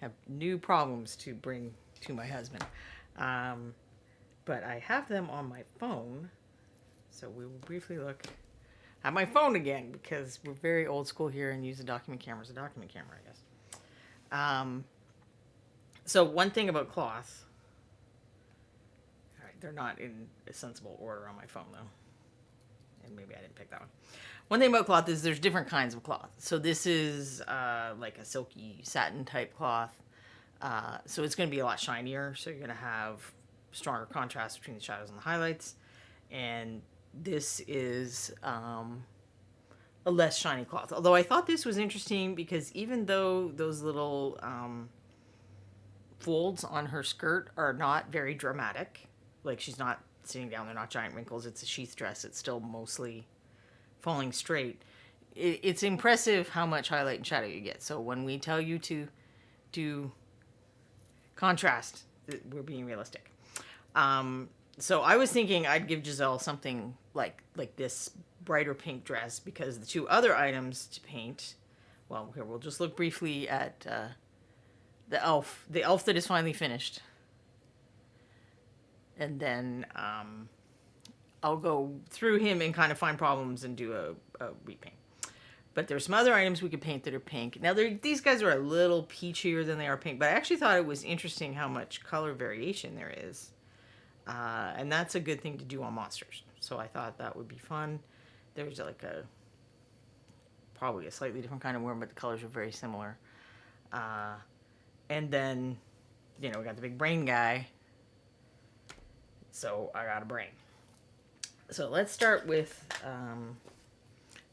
have new problems to bring to my husband. But I have them on my phone, so we will briefly look at my phone again because we're very old school here and use a document camera as a document camera, I guess. Um, so one thing about cloth, all right, they're not in a sensible order on my phone though, and maybe I didn't pick that one. One thing about cloth is there's different kinds of cloth. So this is like a silky satin type cloth. So it's going to be a lot shinier. So you're going to have stronger contrast between the shadows and the highlights. And this is a less shiny cloth. Although I thought this was interesting because even though those little folds on her skirt are not very dramatic, like she's not sitting down, they're not giant wrinkles, it's a sheath dress, it's still mostly falling straight. It's impressive how much highlight and shadow you get. So when we tell you to do contrast, we're being realistic. So I was thinking I'd give Giselle something like this brighter pink dress because the two other items to paint, well, here we'll just look briefly at the elf that is finally finished, and then I'll go through him and kind of find problems and do a repaint. But there's some other items we could paint that are pink. Now, these guys are a little peachier than they are pink, but I actually thought it was interesting how much color variation there is. And that's a good thing to do on monsters. So I thought that would be fun. There's like probably a slightly different kind of worm, but the colors are very similar. And then, we got the big brain guy. So I got a brain. So let's start with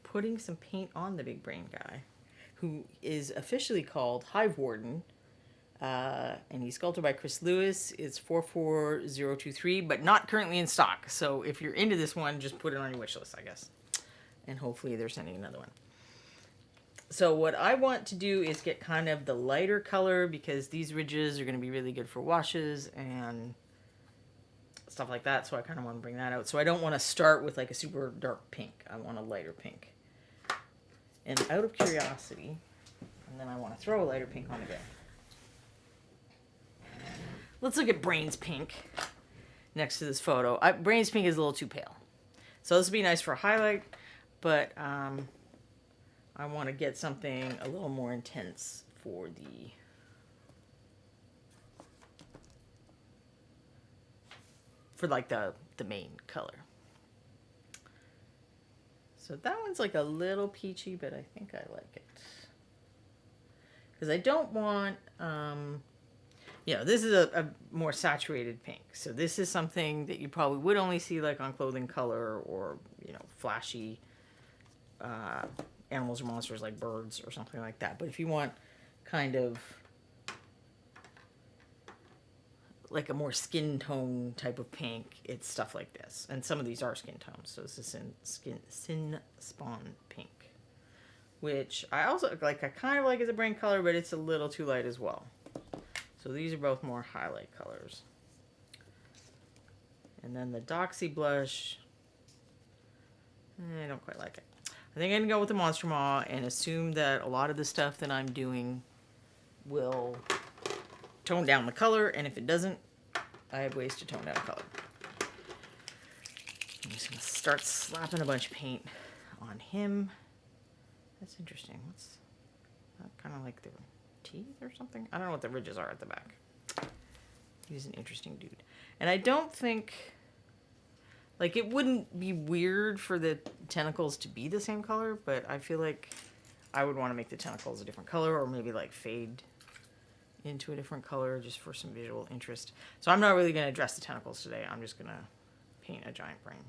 putting some paint on the big brain guy, who is officially called Hive Warden. And he's sculpted by Chris Lewis. It's 44023, but not currently in stock. So if you're into this one, just put it on your wish list, I guess. And hopefully they're sending another one. So what I want to do is get kind of the lighter color because these ridges are going to be really good for washes and stuff like that. So I kind of want to bring that out. So I don't want to start with like a super dark pink. I want a lighter pink. And out of curiosity, and then I want to throw a lighter pink on again. Let's look at Brains Pink next to this photo. Brains Pink is a little too pale. So this would be nice for a highlight, but I want to get something a little more intense for the main color. So that one's like a little peachy, but I think I like it. Because I don't want... this is a more saturated pink. So this is something that you probably would only see like on clothing color or, flashy animals or monsters like birds or something like that. But if you want kind of like a more skin tone type of pink, it's stuff like this. And some of these are skin tones. So this is Sin Spawn Pink, which I also like. I kind of like as a brain color, but it's a little too light as well. So these are both more highlight colors. And then the Doxy blush, I don't quite like it. I think I'm going to go with the Monster Maw and assume that a lot of the stuff that I'm doing will tone down the color. And if it doesn't, I have ways to tone down color. I'm just going to start slapping a bunch of paint on him. That's interesting. What's that kind of like the teeth or something? I don't know what the ridges are at the back. He's an interesting dude. And I don't think, like, it wouldn't be weird for the tentacles to be the same color, but I feel like I would want to make the tentacles a different color or maybe like fade into a different color just for some visual interest. So I'm not really going to address the tentacles today. I'm just going to paint a giant brain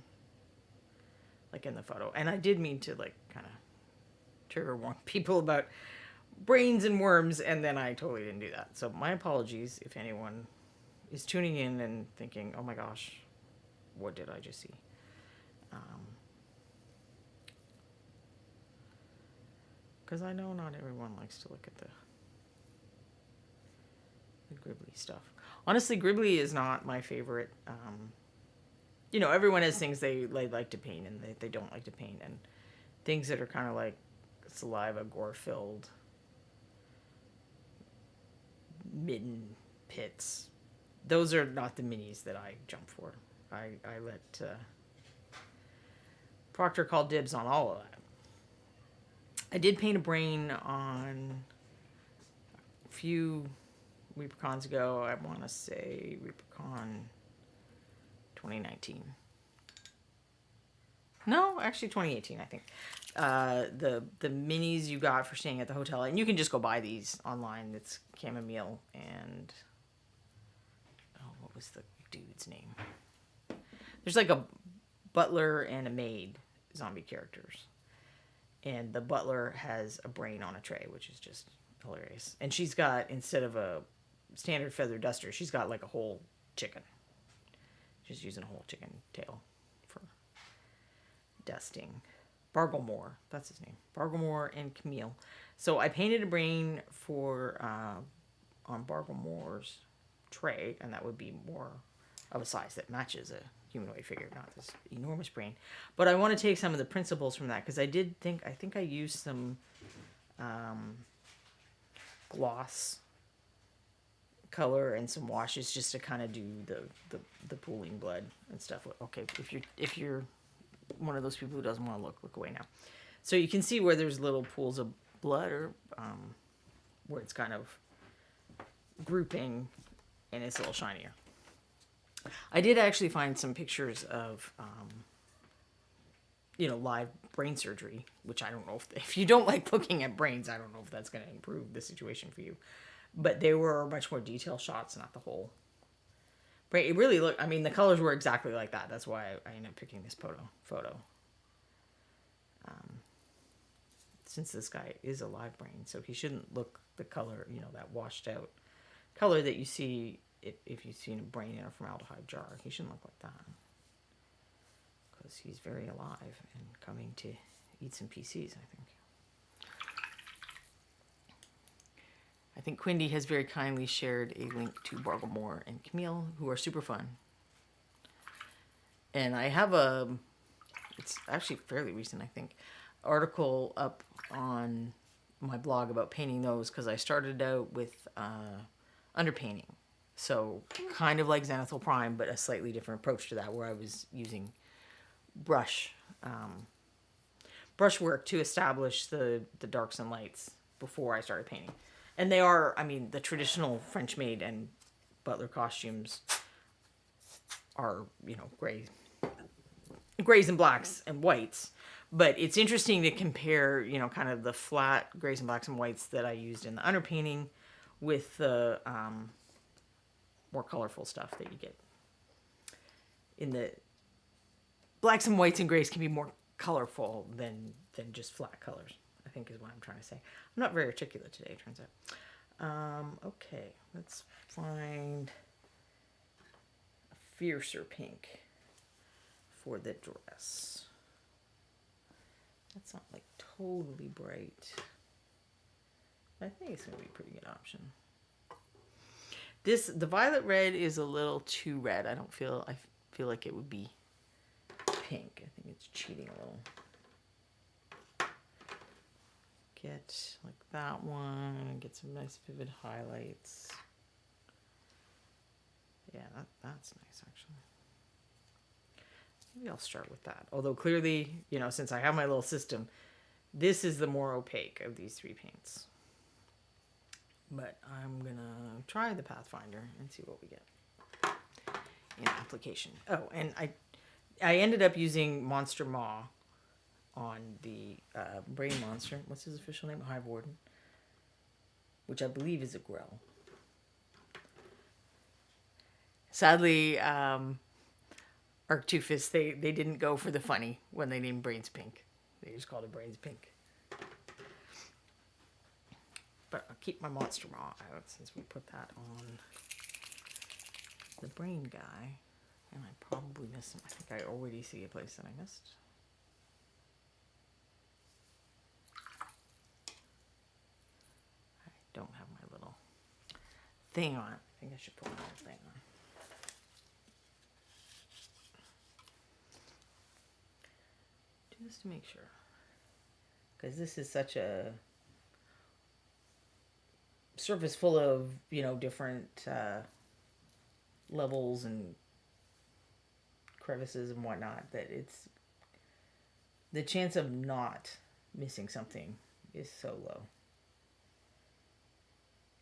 like in the photo. And I did mean to like kind of trigger warn people about brains and worms, and then I totally didn't do that. So my apologies if anyone is tuning in and thinking, oh my gosh, what did I just see? Because I know not everyone likes to look at the Gribbly stuff. Honestly, Gribbly is not my favorite. Everyone has things they like to paint and they don't like to paint, and things that are kind of like saliva, gore-filled, midden pits. Those are not the minis that I jump for. I let Proctor call dibs on all of that. I did paint a brain on a few ReaperCons ago. I want to say ReaperCon 2019. No, actually 2018, I think. The minis you got for staying at the hotel, and you can just go buy these online. It's chamomile and what was the dude's name? There's like a butler and a maid zombie characters, and the butler has a brain on a tray, which is just hilarious. And she's got, instead of a standard feather duster, she's got like a whole chicken. She's using a whole chicken tail for dusting. Barglemore, that's his name. Barglemore and Camille. So I painted a brain for on Barglemore's tray, and that would be more of a size that matches a humanoid figure, not this enormous brain. But I want to take some of the principles from that, because I think I used some gloss color and some washes just to kind of do the pooling blood and stuff. Okay, if you're one of those people who doesn't want to look away now. So you can see where there's little pools of blood, or where it's kind of grouping and it's a little shinier. I did actually find some pictures of live brain surgery, which I don't know if you don't like looking at brains, I don't know if that's going to improve the situation for you. But they were much more detailed shots, not the whole brain. It really looked, I mean, the colors were exactly like that. That's why I ended up picking this photo. Since this guy is a live brain, so he shouldn't look the color, that washed out color that you see if you've seen a brain in a formaldehyde jar. He shouldn't look like that, because he's very alive and coming to eat some PCs, I think. I think Quindy has very kindly shared a link to Barglemore and Camille, who are super fun. And I have it's actually fairly recent, I think, article up on my blog about painting those, because I started out with underpainting. So kind of like Zenithal Prime, but a slightly different approach to that, where I was using brushwork to establish the darks and lights before I started painting. And they are, I mean, the traditional French maid and butler costumes are, grays and blacks and whites. But it's interesting to compare, kind of the flat grays and blacks and whites that I used in the underpainting with the more colorful stuff that you get. In the blacks and whites and grays can be more colorful than just flat colors, I think is what I'm trying to say. I'm not very articulate today, it turns out. Okay, let's find a fiercer pink for the dress. That's not like totally bright. I think it's gonna be a pretty good option. The violet red is a little too red. I feel like it would be pink. I think it's cheating a little. Get like that one and get some nice vivid highlights. Yeah, that's nice actually. Maybe I'll start with that. Although clearly, since I have my little system, this is the more opaque of these three paints. But I'm gonna try the Pathfinder and see what we get in application. Oh, and I ended up using Monster Maw on the brain monster. What's his official name? Hive Warden, which I believe is a Grell. Sadly, Arctufus, they didn't go for the funny when they named Brains Pink. They just called it Brains Pink. But I'll keep my Monster Maw out since we put that on the brain guy. And I probably missed him. I think I already see a place that I missed. I don't have my little thing on. I think I should put my little thing on. Just to make sure. Because this is such a surface full of, different levels and crevices and whatnot, that it's the chance of not missing something is so low.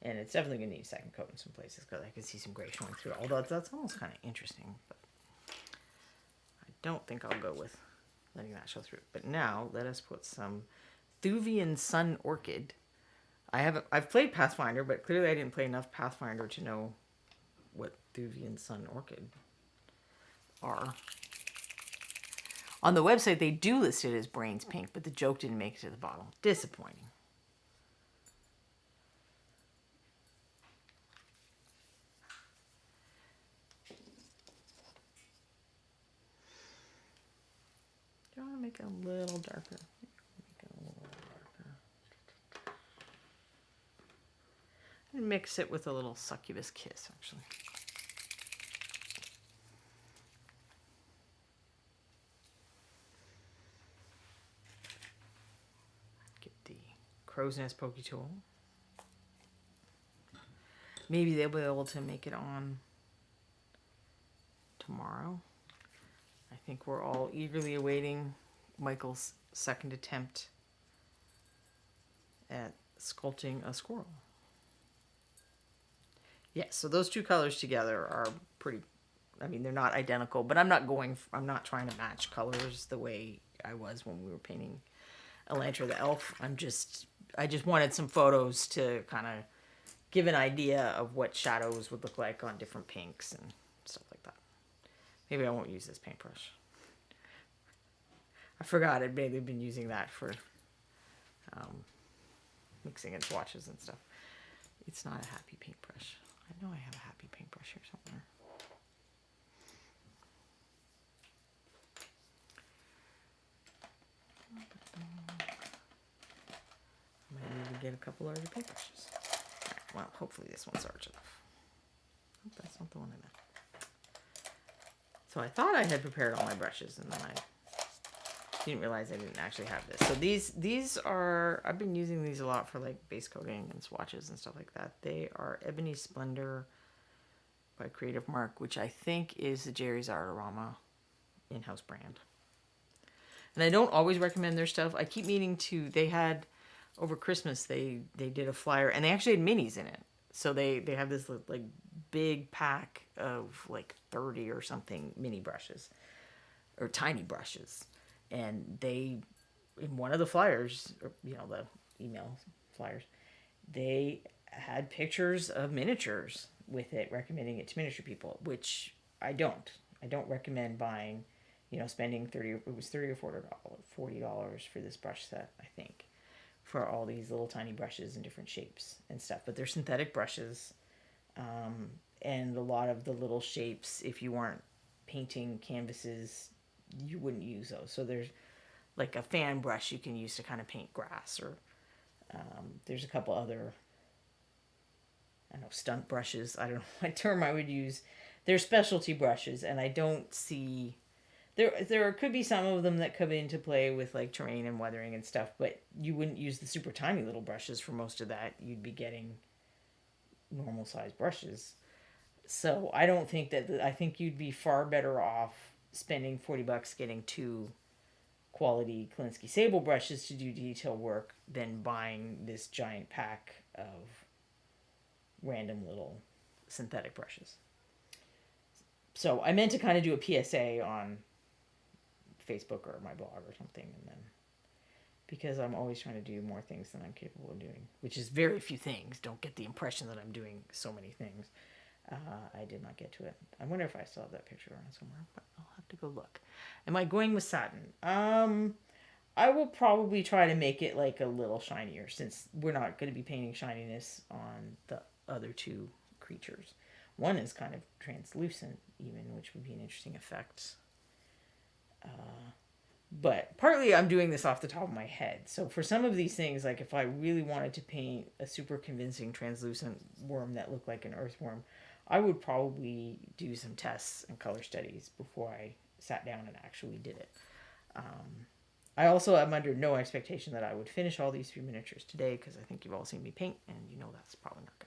And it's definitely going to need a second coat in some places because I can see some gray showing through. Although that's almost kind of interesting. But I don't think I'll go with letting that show through. But now let us put some Thuvian Sun Orchid. I've played Pathfinder, but clearly I didn't play enough Pathfinder to know what Thuvian Sun Orchid are. On the website, they do list it as Brains Pink, but the joke didn't make it to the bottle. Disappointing. Do you want to make it a little darker? Make it a little darker. And mix it with a little Succubus Kiss, actually. Get the Crow's Nest Pokey Tool. Maybe they'll be able to make it on tomorrow. I think we're all eagerly awaiting Michael's second attempt at sculpting a squirrel. Yes, so those two colors together are pretty, they're not identical, but I'm not trying to match colors the way I was when we were painting Elantra the Elf. I just wanted some photos to kind of give an idea of what shadows would look like on different pinks and stuff like that. Maybe I won't use this paintbrush. I forgot I'd maybe been using that for mixing in swatches and stuff. It's not a happy paintbrush. I know I have a happy paintbrush here somewhere. Might need to get a couple larger paintbrushes. Right, well, hopefully this one's large enough. Oh, that's not the one I meant. So I thought I had prepared all my brushes, and then I didn't realize I didn't actually have this. So these are, I've been using these a lot for like base coating and swatches and stuff like that. They are Ebony Splendor by Creative Mark, which I think is the Jerry's Artorama in-house brand. And I don't always recommend their stuff. I keep meaning to, they had, over Christmas, they did a flyer, and they actually had minis in it. So they have this like big pack of like 30 or something mini brushes, or tiny brushes. And they, in one of the flyers, or, the email flyers, they had pictures of miniatures with it, recommending it to miniature people, which I don't. I don't recommend buying, spending $30 or $40 for this brush set, I think, for all these little tiny brushes in different shapes and stuff. But they're synthetic brushes, and a lot of the little shapes, if you aren't painting canvases, you wouldn't use those. So there's like a fan brush you can use to kind of paint grass, or there's a couple other, stunt brushes. I don't know what term I would use. They're specialty brushes, and I don't see, there could be some of them that come into play with like terrain and weathering and stuff, but you wouldn't use the super tiny little brushes for most of that. You'd be getting normal size brushes. So I don't think that, I think you'd be far better off spending $40 getting 2 quality Kolinsky Sable brushes to do detail work than buying this giant pack of random little synthetic brushes. So I meant to kind of do a PSA on Facebook or my blog or something, and then, because I'm always trying to do more things than I'm capable of doing, which is very few things. Don't get the impression that I'm doing so many things. I did not get to it. I wonder if I still have that picture around somewhere, but I'll have to go look. Am I going with satin? I will probably try to make it like a little shinier, since we're not going to be painting shininess on the other two creatures. One is kind of translucent even, which would be an interesting effect. But partly I'm doing this off the top of my head. So for some of these things, like if I really wanted to paint a super convincing translucent worm that looked like an earthworm, I would probably do some tests and color studies before I sat down and actually did it. I also am under no expectation that I would finish all these 3 miniatures today, because I think you've all seen me paint, and that's probably not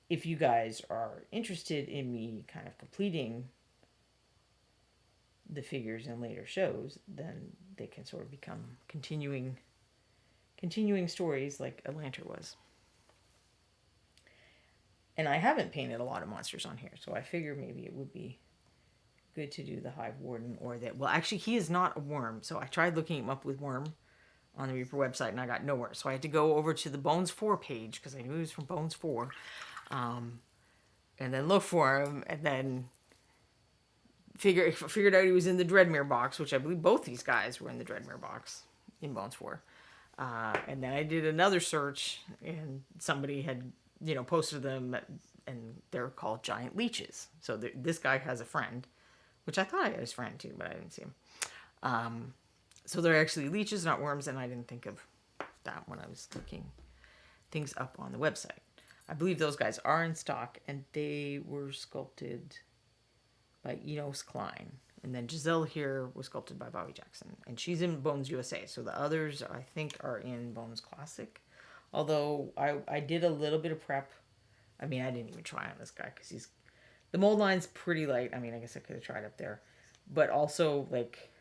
if you guys are interested in me kind of completing the figures in later shows, then they can sort of become continuing stories like Atlanter was. And I haven't painted a lot of monsters on here, so I figure maybe it would be good to do the Hive Warden or that. Well, actually, he is not a worm, so I tried looking him up with worm on the Reaper website and I got nowhere. So I had to go over to the Bones 4 page because I knew he was from Bones 4, and then look for him, and then figured out he was in the Dreadmere box, which I believe both these guys were in the Dreadmere box in Bones 4. And then I did another search, and somebody had, posted them, and they're called giant leeches. So this guy has a friend, which I thought I had his friend too, but I didn't see him. So they're actually leeches, not worms, and I didn't think of that when I was looking things up on the website. I believe those guys are in stock, and they were sculpted by Enos Klein. And then Giselle here was sculpted by Bobby Jackson. And she's in Bones USA. So the others, I think, are in Bones Classic. Although I did a little bit of prep. I mean, I didn't even try on this guy because the mold line's pretty light. I mean, I guess I could have tried up there. But also, like,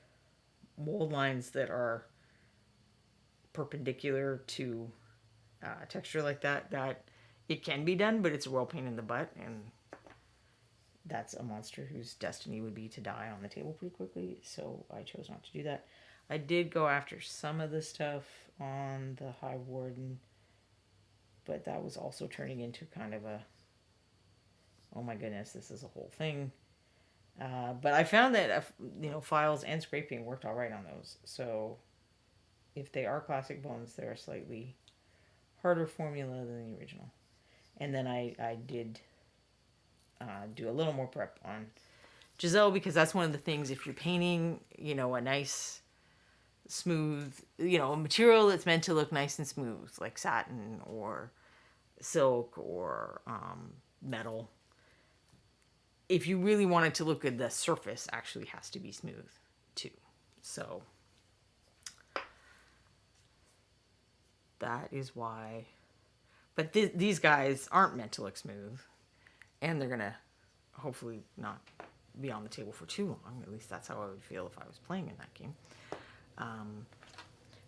mold lines that are perpendicular to texture like that it can be done, but it's a real pain in the butt. And that's a monster whose destiny would be to die on the table pretty quickly, so I chose not to do that. I did go after some of the stuff on the Hive Warden, but that was also turning into kind of a, oh my goodness, this is a whole thing. But I found that, files and scraping worked all right on those. So if they are classic bones, they're a slightly harder formula than the original. And then I did do a little more prep on Giselle, because that's one of the things, if you're painting, a nice, smooth, a material that's meant to look nice and smooth, like satin or silk or metal. If you really want it to look good, the surface actually has to be smooth too. So that is why. But these guys aren't meant to look smooth, and they're gonna hopefully not be on the table for too long. At least that's how I would feel if I was playing in that game.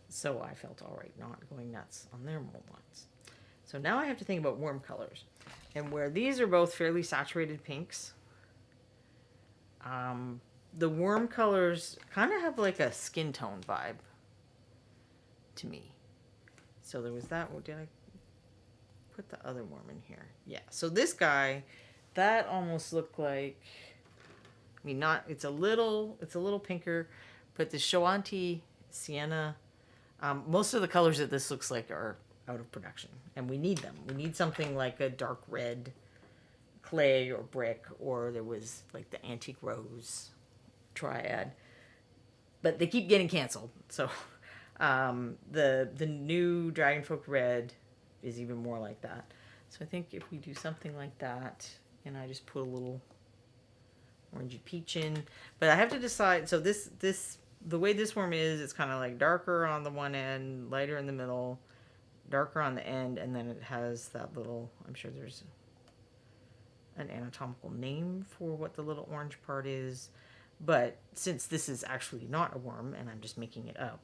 So I felt all right not going nuts on their mold lines. So now I have to think about worm colors. And where these are both fairly saturated pinks, the worm colors kind of have like a skin tone vibe to me. So there was that. Did I put the other worm in here? Yeah. So this guy, that almost looked like, I mean, it's a little pinker, but the Shoanti Sienna, most of the colors that this looks like are out of production, and we need them. We need something like a dark red clay or brick, or there was like the antique rose triad, but they keep getting canceled. So the new Dragonfolk red is even more like that. So I think if we do something like that, and I just put a little orangey peach in, but I have to decide. So this the way this worm is, it's kind of like darker on the one end, lighter in the middle, darker on the end, and then it has that little, I'm sure there's an anatomical name for what the little orange part is, but since this is actually not a worm and I'm just making it up,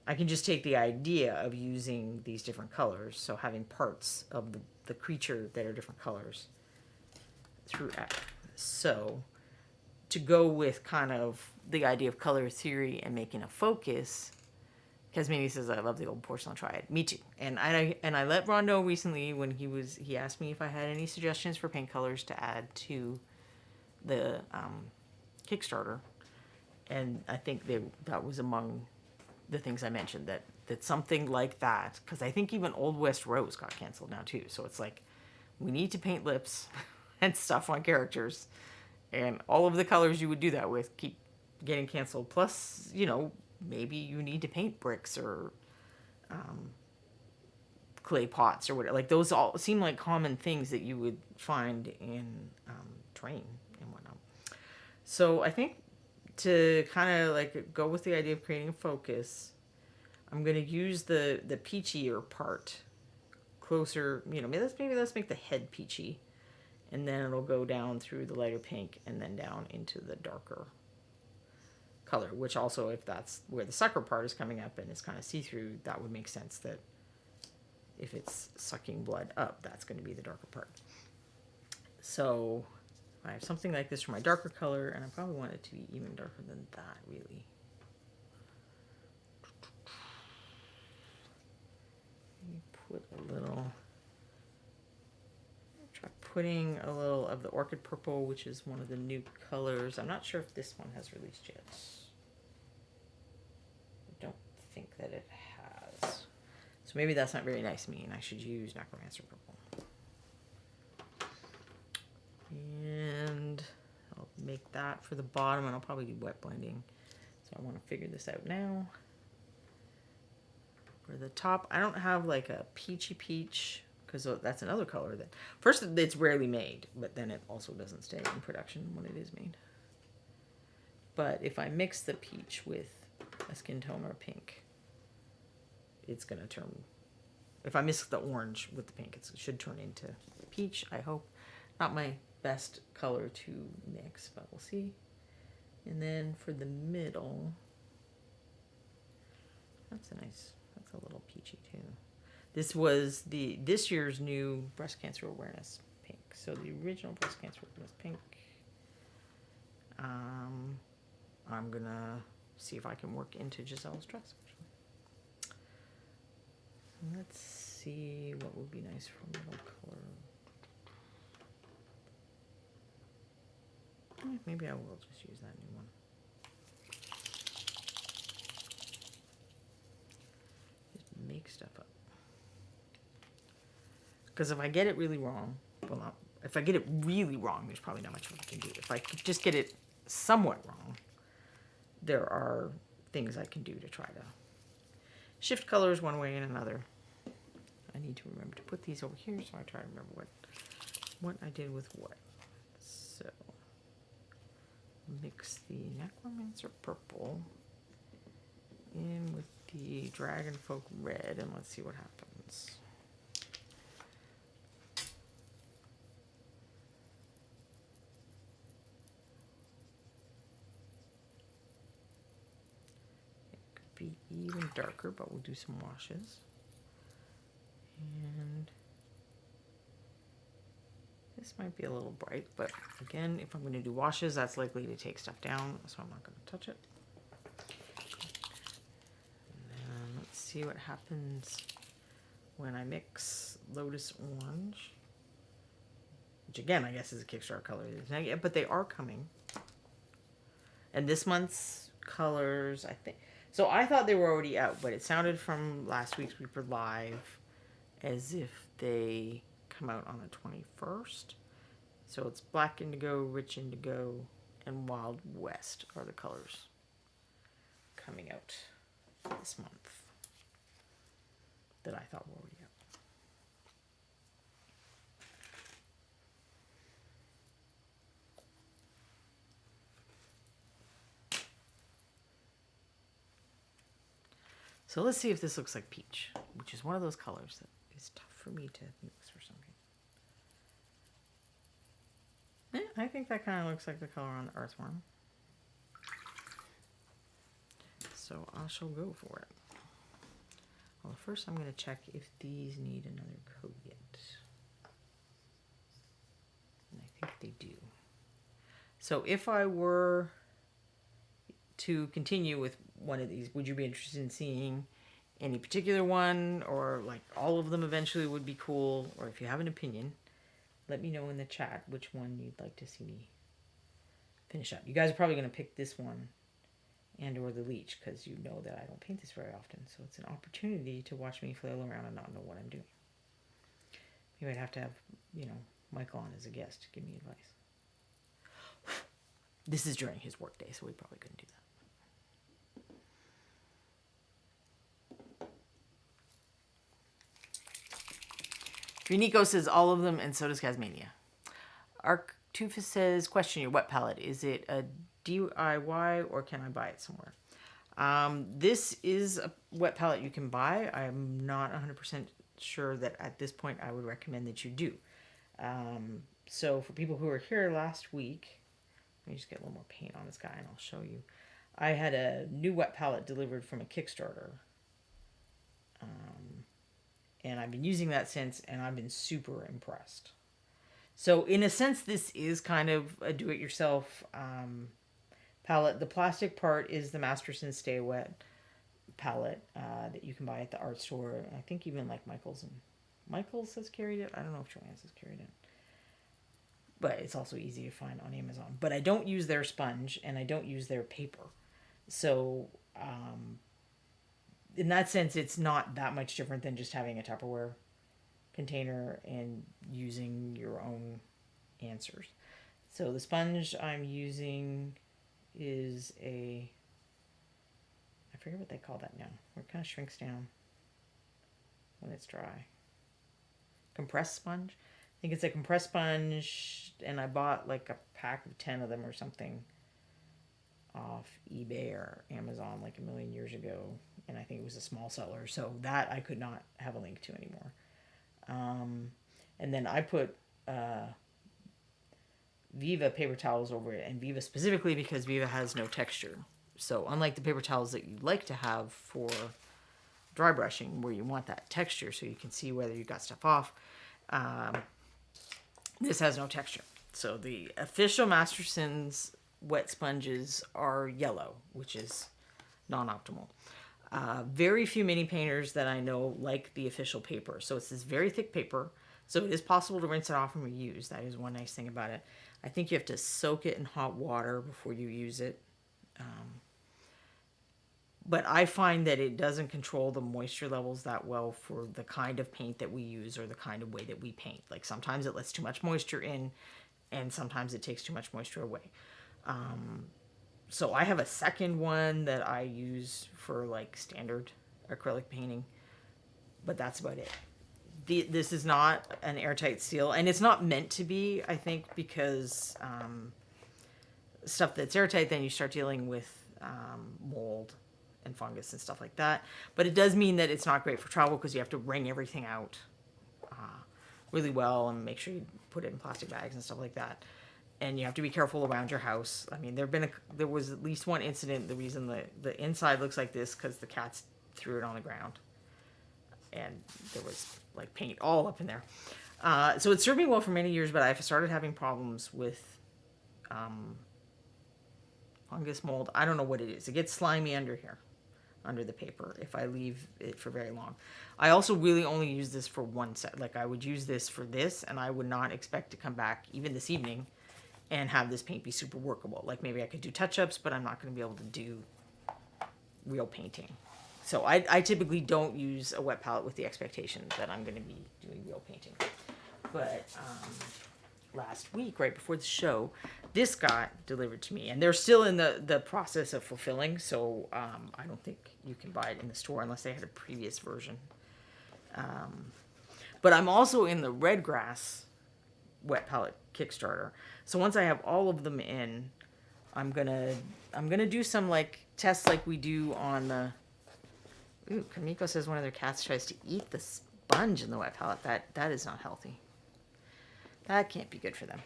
I can just take the idea of using these different colors, so having parts of the creature that are different colors throughout. So to go with kind of the idea of color theory and making a focus, because Minnie says I love the old porcelain triad. Me too. And I let Ron know recently when he asked me if I had any suggestions for paint colors to add to the Kickstarter, and I think that was among the things I mentioned, that something like that, because I think even Old West Rose got canceled now too. So it's like we need to paint lips and stuff on characters, and all of the colors you would do that with keep getting canceled. Plus, maybe you need to paint bricks or clay pots or whatever. Like those all seem like common things that you would find in terrain and whatnot. So I think to kind of like go with the idea of creating a focus, I'm going to use the peachier part closer, you know, maybe let's make the head peachy. And then it'll go down through the lighter pink and then down into the darker color, which also, if that's where the sucker part is coming up and it's kind of see-through, that would make sense that if it's sucking blood up, that's going to be the darker part. So I have something like this for my darker color, and I probably want it to be even darker than that, really. Put a little, try putting a little of the Orchid Purple, which is one of the new colors. I'm not sure if this one has released yet. I don't think that it has. So maybe that's not very nice of me, and I should use Necromancer Purple. And I'll make that for the bottom, and I'll probably do wet blending. So I want to figure this out now. For the top, I don't have like a peachy peach, because that's another color that, first, it's rarely made, but then it also doesn't stay in production when it is made. But if I mix the peach with a skin tone or a pink, it's going to turn, if I mix the orange with the pink, it should turn into peach, I hope. Not my best color to mix, but we'll see. And then for the middle, that's a little peachy too. This was this year's new breast cancer awareness pink. So the original breast cancer awareness pink. I'm gonna see if I can work into Giselle's dress. Let's see what would be nice for middle color. Maybe I will just use that new one. Just make stuff up. Because if I get it really wrong, if I get it really wrong, there's probably not much I can do. If I could just get it somewhat wrong, there are things I can do to try to shift colors one way and another. I need to remember to put these over here, so I try to remember what I did with what. So mix the Necromancer Purple in with the Dragon Folk Red, and let's see what happens. Be even darker, but we'll do some washes. And this might be a little bright, but again, if I'm going to do washes, that's likely to take stuff down, so I'm not going to touch it. And then let's see what happens when I mix Lotus Orange, which again, I guess is a Kickstarter color, but they are coming. And this month's colors, I think, so I thought they were already out, but it sounded from last week's Reaper Live as if they come out on the 21st. So it's Black Indigo, Rich Indigo, and Wild West are the colors coming out this month that I thought were already out. So let's see if this looks like peach, which is one of those colors that is tough for me to mix for some reason. I think that kind of looks like the color on the Earthworm. So I shall go for it. Well, first I'm going to check if these need another coat yet. And I think they do. So if I were to continue with one of these, would you be interested in seeing any particular one, or like all of them eventually would be cool? Or if you have an opinion, let me know in the chat which one you'd like to see me finish up. You guys are probably going to pick this one and or the Leech, because you know that I don't paint this very often, so it's an opportunity to watch me flail around and not know what I'm doing. Maybe I'd have to have, you know, Michael on as a guest to give me advice. This is during his work day, so we probably couldn't do that. Nico says all of them, and so does Casmania. Arctufus says, question your wet palette. Is it a DIY or can I buy it somewhere? This is a wet palette you can buy. I'm not 100% sure that at this point I would recommend that you do. So for people who were here last week, let me just get a little more paint on this guy and I'll show you. I had a new wet palette delivered from a Kickstarter. And I've been using that since, and I've been super impressed. So in a sense, this is kind of a do-it-yourself palette. The plastic part is the Masterson Stay Wet palette that you can buy at the art store. I think even like Michael's has carried it. I don't know if Joann's has carried it. But it's also easy to find on Amazon. But I don't use their sponge, and I don't use their paper. So in that sense, it's not that much different than just having a Tupperware container and using your own answers. So the sponge I'm using is I forget what they call that now. It kind of shrinks down when it's dry. Compressed sponge. I think it's a compressed sponge, and I bought like a pack of 10 of them or something off eBay or Amazon like a million years ago, and I think it was a small seller, so that I could not have a link to anymore. And then I put Viva paper towels over it, and Viva specifically because Viva has no texture. So unlike the paper towels that you like to have for dry brushing, where you want that texture so you can see whether you got stuff off, this has no texture. So the official Masterson's wet sponges are yellow, which is non-optimal. Very few mini painters that I know like the official paper. So it's this very thick paper. So it is possible to rinse it off and reuse. That is one nice thing about it. I think you have to soak it in hot water before you use it. But I find that it doesn't control the moisture levels that well for the kind of paint that we use or the kind of way that we paint. Like sometimes it lets too much moisture in, and sometimes it takes too much moisture away. So I have a second one that I use for like standard acrylic painting, but that's about it. This is not an airtight seal, and it's not meant to be, I think, because stuff that's airtight, then you start dealing with mold and fungus and stuff like that. But it does mean that it's not great for travel because you have to wring everything out really well and make sure you put it in plastic bags and stuff like that. And you have to be careful around your house. I mean, there was at least one incident. The reason the inside looks like this because the cats threw it on the ground, and there was like paint all up in there. So it served me well for many years, but I've started having problems with fungus, mold. I don't know what it is. It gets slimy under here, under the paper, if I leave it for very long. I also really only use this for one set. Like I would use this for this, and I would not expect to come back even this evening and have this paint be super workable. Like maybe I could do touch-ups, but I'm not going to be able to do real painting. So I typically don't use a wet palette with the expectation that I'm going to be doing real painting. But last week, right before the show, this got delivered to me, and they're still in the process of fulfilling, so I don't think you can buy it in the store unless they had a previous version. But I'm also in the Red Grass wet palette Kickstarter. So once I have all of them in, I'm gonna do some like tests like we do on the. Ooh, Kamiko says one of their cats tries to eat the sponge in the wet palette. That is not healthy. That can't be good for them.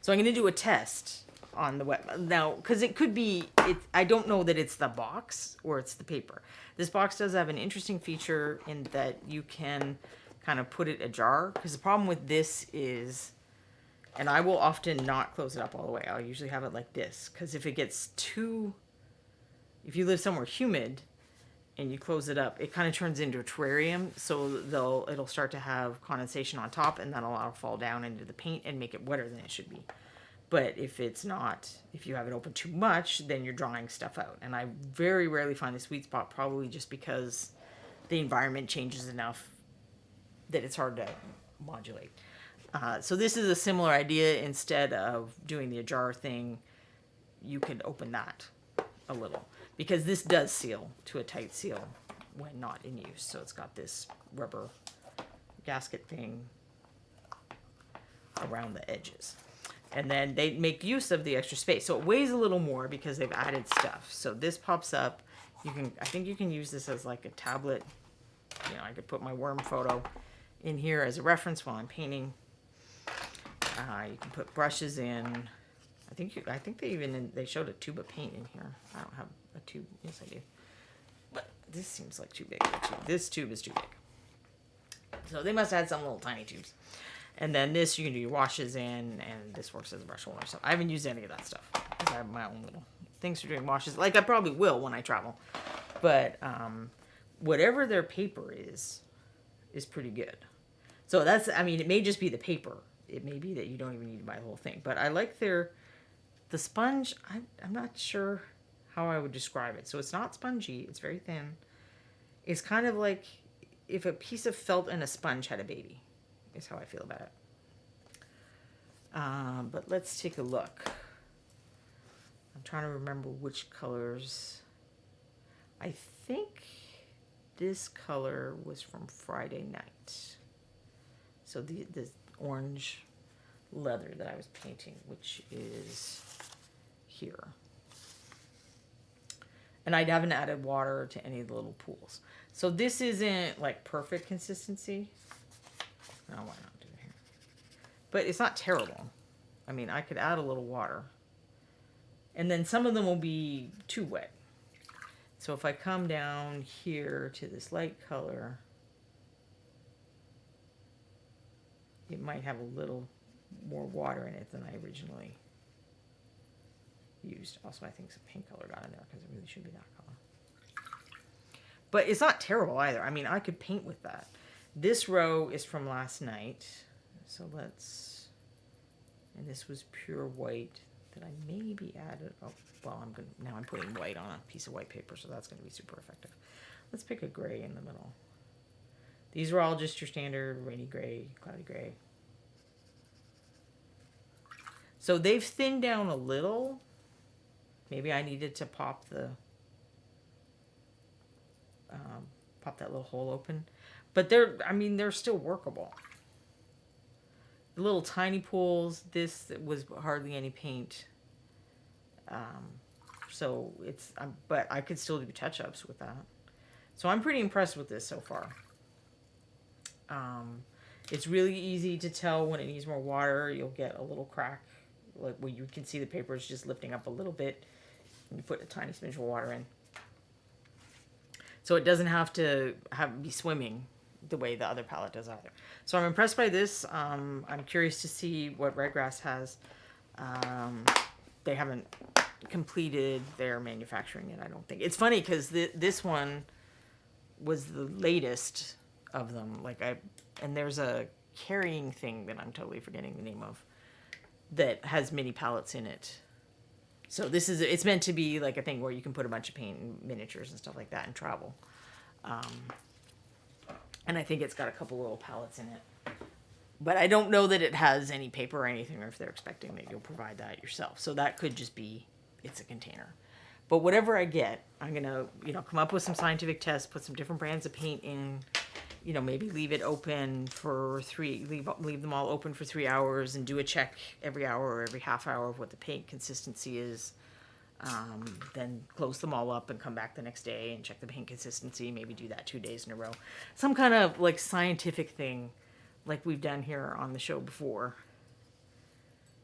So I'm gonna do a test on the wet now because it could be. I don't know that it's the box or it's the paper. This box does have an interesting feature in that you can kind of put it ajar, because the problem with this is, and I will often not close it up all the way. I'll usually have it like this, because if you live somewhere humid and you close it up, it kind of turns into a terrarium, so it'll start to have condensation on top, and that'll fall down into the paint and make it wetter than it should be. But if you have it open too much, then you're drying stuff out. And I very rarely find the sweet spot, probably just because the environment changes enough that it's hard to modulate. So this is a similar idea. Instead of doing the ajar thing, you could open that a little, because this does seal to a tight seal when not in use. So it's got this rubber gasket thing around the edges. And then they make use of the extra space. So it weighs a little more because they've added stuff. So this pops up. I think you can use this as like a tablet you know, I could put my worm photo in here as a reference while I'm painting. You can put brushes in. I think they showed a tube of paint in here. I don't have a tube. Yes, I do. But this seems like too big. This tube is too big. So they must have had some little tiny tubes. And then this you can do your washes in, and this works as a brush holder. So I haven't used any of that stuff because I have my own little things for doing washes. Like I probably will when I travel. But whatever their paper is pretty good. So that's, I mean, it may just be the paper. It may be that you don't even need to buy the whole thing. But I like the sponge. I'm not sure how I would describe it. So it's not spongy. It's very thin. It's kind of like if a piece of felt and a sponge had a baby, is how I feel about it. But let's take a look. I'm trying to remember which colors. I think this color was from Friday night. So the orange leather that I was painting, which is here. And I haven't added water to any of the little pools. So this isn't like perfect consistency. No, why not do it here? But it's not terrible. I mean, I could add a little water. And then some of them will be too wet. So if I come down here to this light color, it might have a little more water in it than I originally used. Also, I think some pink color got in there because it really should be that color. But it's not terrible either. I mean, I could paint with that. This row is from last night. So let's, and this was pure white that I maybe added. Oh, well, now I'm putting white on a piece of white paper, so that's going to be super effective. Let's pick a gray in the middle. These are all just your standard rainy gray, cloudy gray. So they've thinned down a little. Maybe I needed to pop that little hole open. But they're still workable. The little tiny pools, this was hardly any paint. So but I could still do touch-ups with that. So I'm pretty impressed with this so far. It's really easy to tell when it needs more water. You'll get a little crack, like where you can see the paper is just lifting up a little bit. And you put a tiny smidge of water in. So it doesn't have to be swimming the way the other palette does either. So I'm impressed by this. I'm curious to see what Redgrass has. They haven't completed their manufacturing yet, I don't think. It's funny because this one was the latest of them. And there's a carrying thing that I'm totally forgetting the name of that has mini palettes in it. So it's meant to be like a thing where you can put a bunch of paint and miniatures and stuff like that and travel. And I think it's got a couple little palettes in it. But I don't know that it has any paper or anything, or if they're expecting that you'll provide that yourself. So that could just be, it's a container. But whatever I get, I'm going to, come up with some scientific tests, put some different brands of paint in, maybe leave it open for leave them all open for 3 hours and do a check every hour or every half hour of what the paint consistency is. Then close them all up and come back the next day and check the paint consistency. Maybe do that 2 days in a row. Some kind of like scientific thing like we've done here on the show before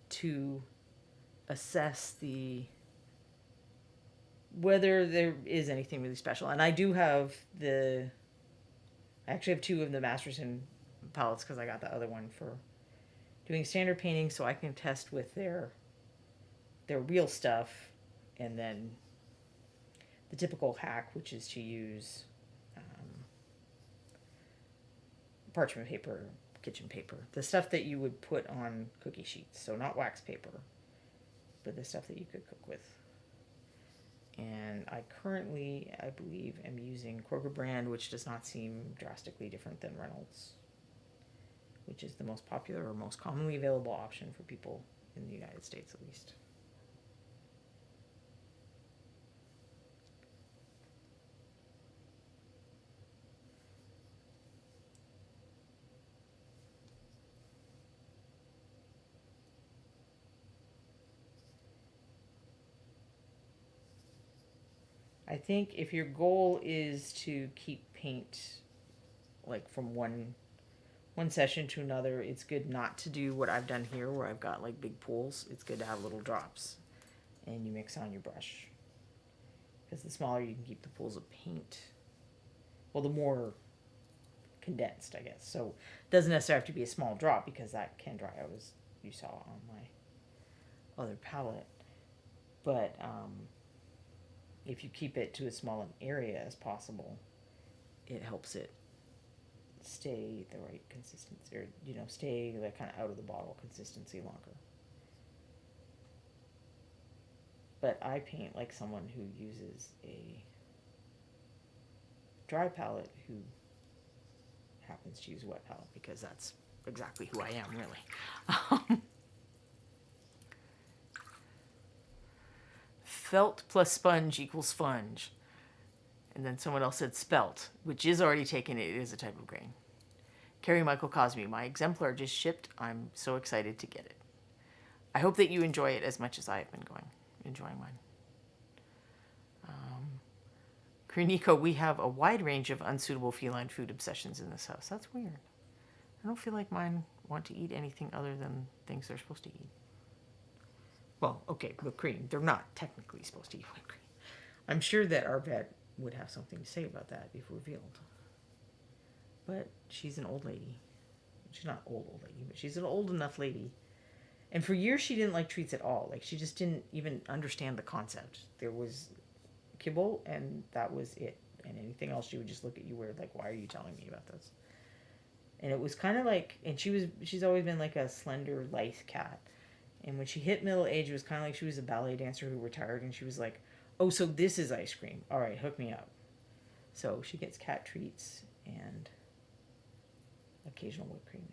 to assess whether there is anything really special. And I do have I actually have 2 of the Masterson palettes because I got the other one for doing standard painting, so I can test with their real stuff, and then the typical hack, which is to use parchment paper, kitchen paper, the stuff that you would put on cookie sheets. So not wax paper, but the stuff that you could cook with. And I currently, I believe, am using Kroger brand, which does not seem drastically different than Reynolds, which is the most popular or most commonly available option for people in the United States, at least. I think if your goal is to keep paint like from one session to another. It's good not to do what I've done here where I've got like big pools. It's good to have little drops and you mix on your brush. Because the smaller you can keep the pools of paint, well, the more condensed, I guess. So it doesn't necessarily have to be a small drop because that can dry out, as you saw on my other palette. But if you keep it to as small an area as possible, it helps it stay the right consistency, or stay like kind of out of the bottle consistency longer. But I paint like someone who uses a dry palette who happens to use a wet palette, because that's exactly who I am, really. Felt plus sponge equals sponge. And then someone else said spelt, which is already taken. It is a type of grain. Carrie Michael Cosme, my exemplar just shipped. I'm so excited to get it. I hope that you enjoy it as much as I have been enjoying mine. Kriniko, we have a wide range of unsuitable feline food obsessions in this house. That's weird. I don't feel like mine want to eat anything other than things they're supposed to eat. Well, okay, whipped cream. They're not technically supposed to eat whipped cream. I'm sure that our vet would have something to say about that if revealed. But she's an old lady. She's not old lady, but she's an old enough lady. And for years she didn't like treats at all. Like, she just didn't even understand the concept. There was kibble and that was it. And anything else she would just look at you weird, like, why are you telling me about this? And it was kind of like, and she's always been like a slender, lithe cat. And when she hit middle age, it was kind of like she was a ballet dancer who retired, and she was like, oh, so this is ice cream. All right, hook me up. So she gets cat treats and occasional whipped cream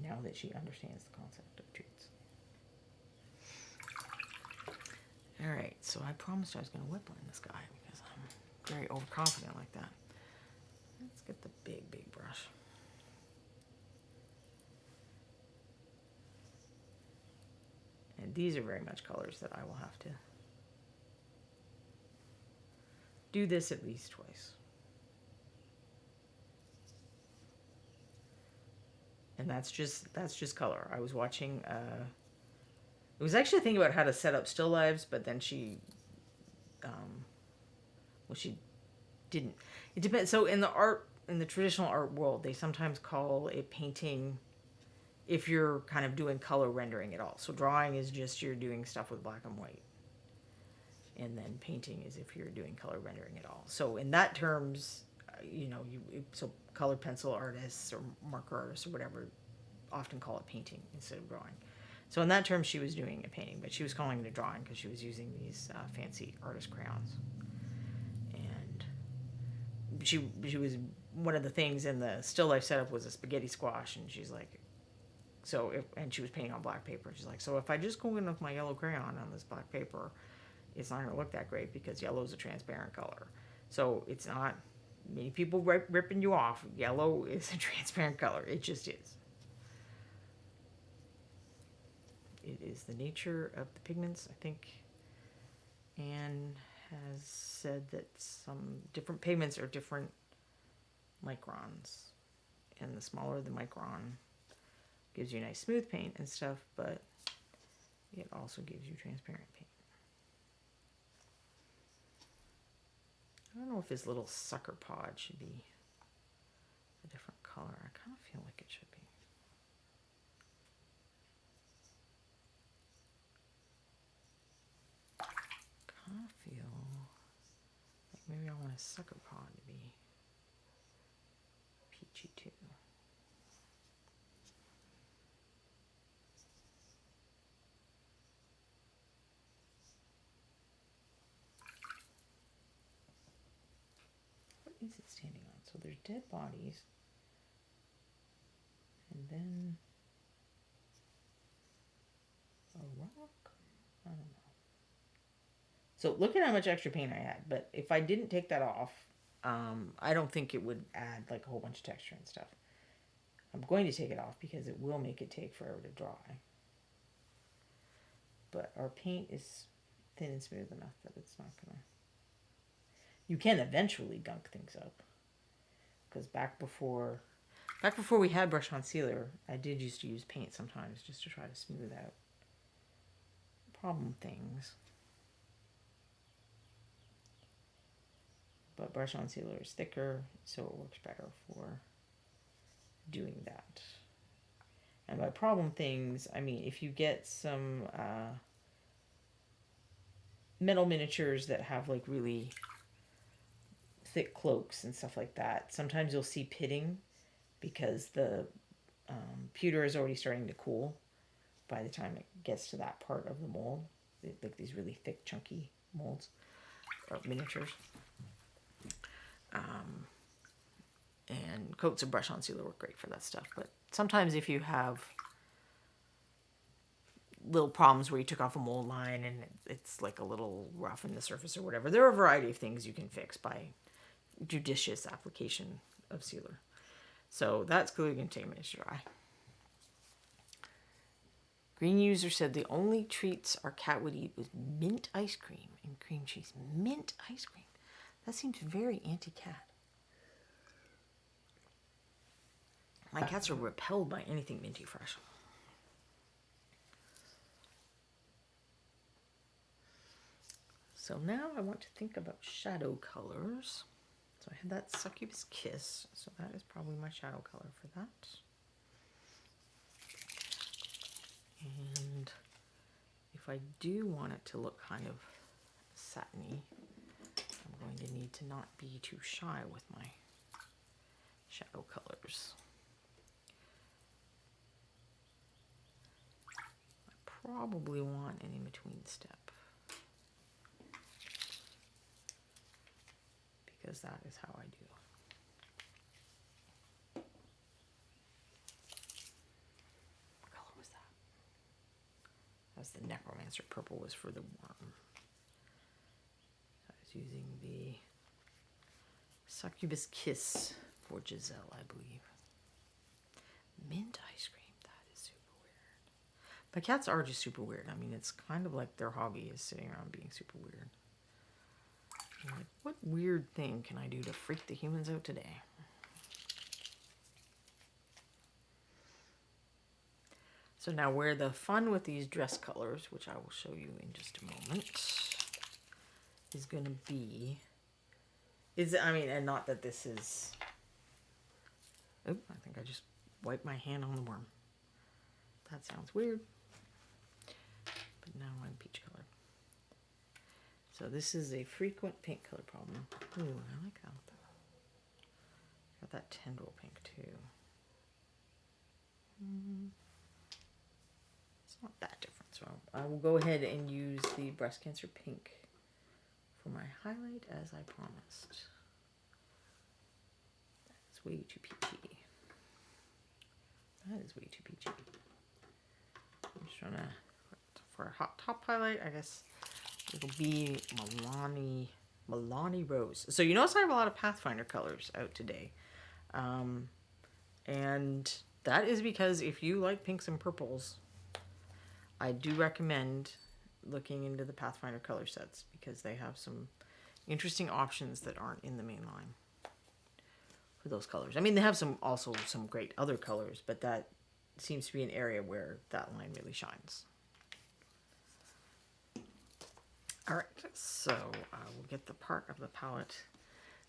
now. Now that she understands the concept of treats. All right, so I promised I was going to whip blend this guy because I'm very overconfident like that. Let's get the big brush. And these are very much colors that I will have to do this at least twice. And that's just color. I was watching, it was actually thinking about how to set up still lives, but then she didn't. It depends. So in the traditional art world, they sometimes call a painting, if you're kind of doing color rendering at all. So drawing is just you're doing stuff with black and white. And then painting is if you're doing color rendering at all. So in that terms, so colored pencil artists or marker artists or whatever often call it painting instead of drawing. So in that term, she was doing a painting, but she was calling it a drawing because she was using these fancy artist crayons. And she was, one of the things in the still life setup was a spaghetti squash, and she's like, and she was painting on black paper. She's like, so if I just go in with my yellow crayon on this black paper, it's not going to look that great because yellow is a transparent color. So it's not many people ripping you off. Yellow is a transparent color. It just is. It is the nature of the pigments. I think Anne has said that some different pigments are different microns. And the smaller the micron gives you nice smooth paint and stuff, but it also gives you transparent paint. I don't know if his little sucker pod should be a different color. I kind of feel like it should be. I kind of feel like maybe I want a sucker pod to be peachy too. Is it standing on? So there's dead bodies, and then a rock? I don't know. So look at how much extra paint I had, but if I didn't take that off, I don't think it would add like a whole bunch of texture and stuff. I'm going to take it off because it will make it take forever to dry. But our paint is thin and smooth enough that it's not gonna. You can eventually gunk things up. Because back before we had brush on sealer, I did used to use paint sometimes just to try to smooth out problem things. But brush on sealer is thicker, so it works better for doing that. And by problem things, I mean if you get some metal miniatures that have like really thick cloaks and stuff like that, sometimes you'll see pitting because the pewter is already starting to cool by the time it gets to that part of the mold. Like these really thick, chunky molds or miniatures. And coats of brush on sealer work great for that stuff. But sometimes if you have little problems where you took off a mold line and it's like a little rough in the surface or whatever, there are a variety of things you can fix by judicious application of sealer. So that's clearly going to take a minute to dry. Green user said the only treats our cat would eat was mint ice cream and cream cheese. Mint ice cream. That seems very anti-cat. My cats are repelled by anything minty fresh. So now I want to think about shadow colors. So I had that Succubus Kiss, so that is probably my shadow color for that. And if I do want it to look kind of satiny, I'm going to need to not be too shy with my shadow colors. I probably want an in-between step, because that is how I do. What color was that? That was the Necromancer. Purple was for the worm. I was using the Succubus Kiss for Giselle, I believe. Mint ice cream. That is super weird. My cats are just super weird. I mean, it's kind of like their hobby is sitting around being super weird. I'm like, what weird thing can I do to freak the humans out today? So now where the fun with these dress colors, which I will show you in just a moment, is going to be, I mean, and not that this is, oh, I think I just wiped my hand on the worm. That sounds weird. But now I'm peach colored. So this is a frequent paint color problem. Ooh, I like that. Got that tendril pink too. It's not that different, so I will go ahead and use the breast cancer pink for my highlight as I promised. That's way too peachy. That is way too peachy. I'm just trying to, for a hot top highlight, I guess it'll be Milani Rose. So you notice I have a lot of Pathfinder colors out today. And that is because if you like pinks and purples, I do recommend looking into the Pathfinder color sets because they have some interesting options that aren't in the main line for those colors. I mean, they have also some great other colors, but that seems to be an area where that line really shines. All right, so I will get the part of the palette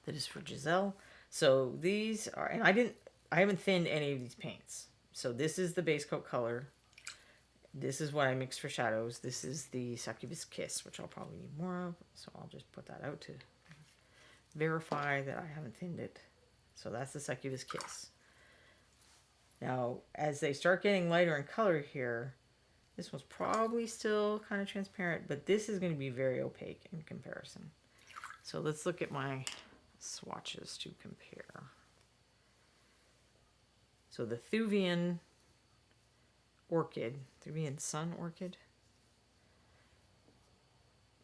that is for Giselle. So these are, and I haven't thinned any of these paints. So this is the base coat color. This is what I mixed for shadows. This is the Succubus Kiss, which I'll probably need more of. So I'll just put that out to verify that I haven't thinned it. So that's the Succubus Kiss. Now, as they start getting lighter in color here, this one's probably still kind of transparent, but this is going to be very opaque in comparison. So let's look at my swatches to compare. So the Thuvian Orchid, Thuvian Sun Orchid,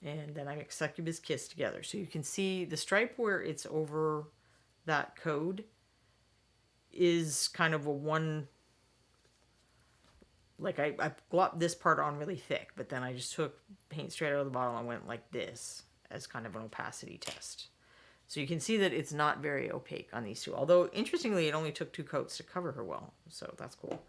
and then I mix Succubus Kiss together. So you can see the stripe where it's over that code is kind of a one, like I glopped this part on really thick, but then I just took paint straight out of the bottle and went like this as kind of an opacity test. So you can see that it's not very opaque on these two. Although, interestingly, it only took 2 coats to cover her well. So that's cool.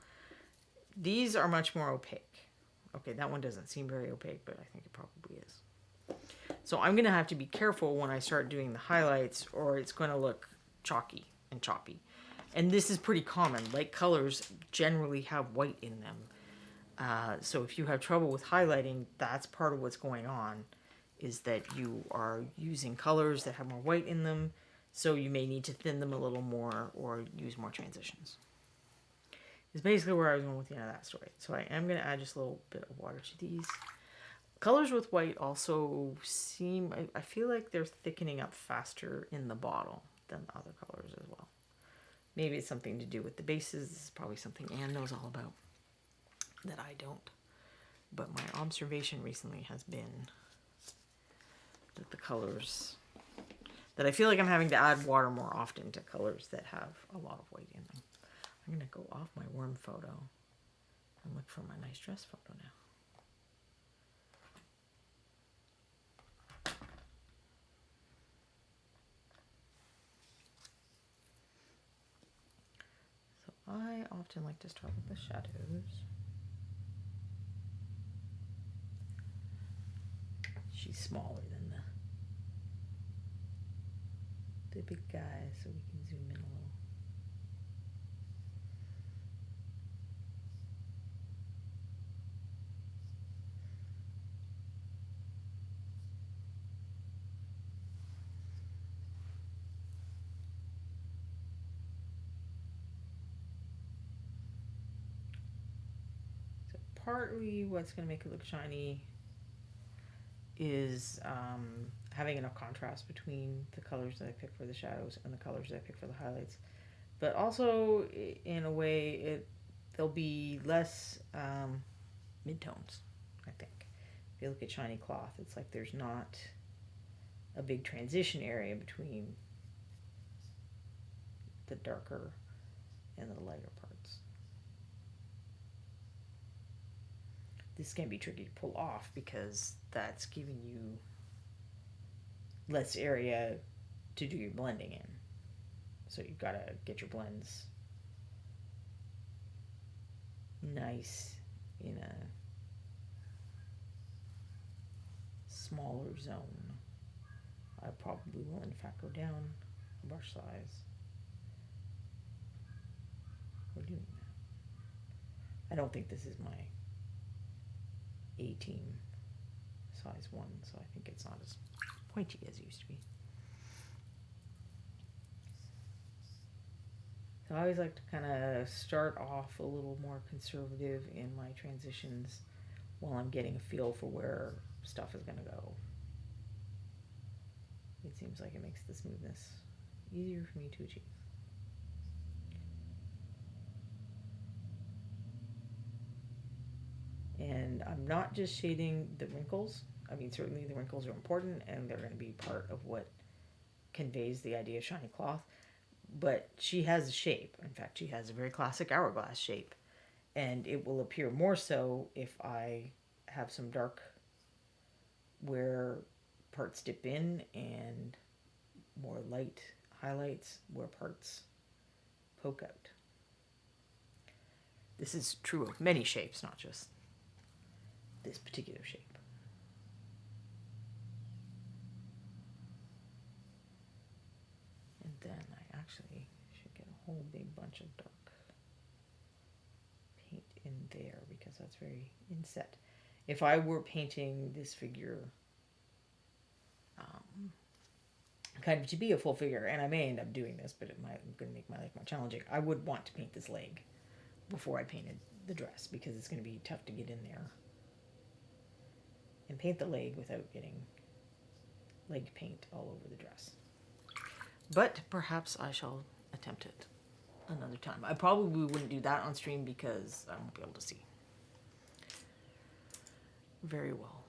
These are much more opaque. Okay, that one doesn't seem very opaque, but I think it probably is. So I'm going to have to be careful when I start doing the highlights, or it's going to look chalky and choppy. And this is pretty common. Light colors generally have white in them. So if you have trouble with highlighting, that's part of what's going on, is that you are using colors that have more white in them. So you may need to thin them a little more or use more transitions. Is basically where I was going with the end of that story. So I am going to add just a little bit of water to these. Colors with white also seem, I feel like they're thickening up faster in the bottle than the other colors as well. Maybe it's something to do with the bases. This is probably something Anne knows all about that I don't. But my observation recently has been that the colors, that I feel like I'm having to add water more often to colors that have a lot of white in them. I'm going to go off my worm photo and look for my nice dress photo now. So I often like to start with the shadows. She's smaller than the big guy, so we can zoom in a little. So partly what's going to make it look shiny is having enough contrast between the colors that I pick for the shadows and the colors that I pick for the highlights. But also, in a way, there'll be less midtones, I think. If you look at shiny cloth, it's like there's not a big transition area between the darker and the lighter parts. This can be tricky to pull off because that's giving you less area to do your blending in. So you've got to get your blends nice in a smaller zone. I probably will in fact go down a brush size. We're doing that. I don't think this is my A-team size 1, so I think it's not as pointy as it used to be. So I always like to kind of start off a little more conservative in my transitions while I'm getting a feel for where stuff is going to go. It seems like it makes the smoothness easier for me to achieve. And I'm not just shading the wrinkles. I mean, certainly the wrinkles are important and they're going to be part of what conveys the idea of shiny cloth. But she has a shape. In fact, she has a very classic hourglass shape. And it will appear more so if I have some dark where parts dip in and more light highlights where parts poke out. This is true of many shapes, not just this particular shape. And then I actually should get a whole big bunch of dark paint in there because that's very inset. If I were painting this figure kind of to be a full figure, and I may end up doing this, but I'm going to make my life more challenging, I would want to paint this leg before I painted the dress because it's going to be tough to get in there and paint the leg without getting leg paint all over the dress. But perhaps I shall attempt it another time. I probably wouldn't do that on stream because I won't be able to see. Very well.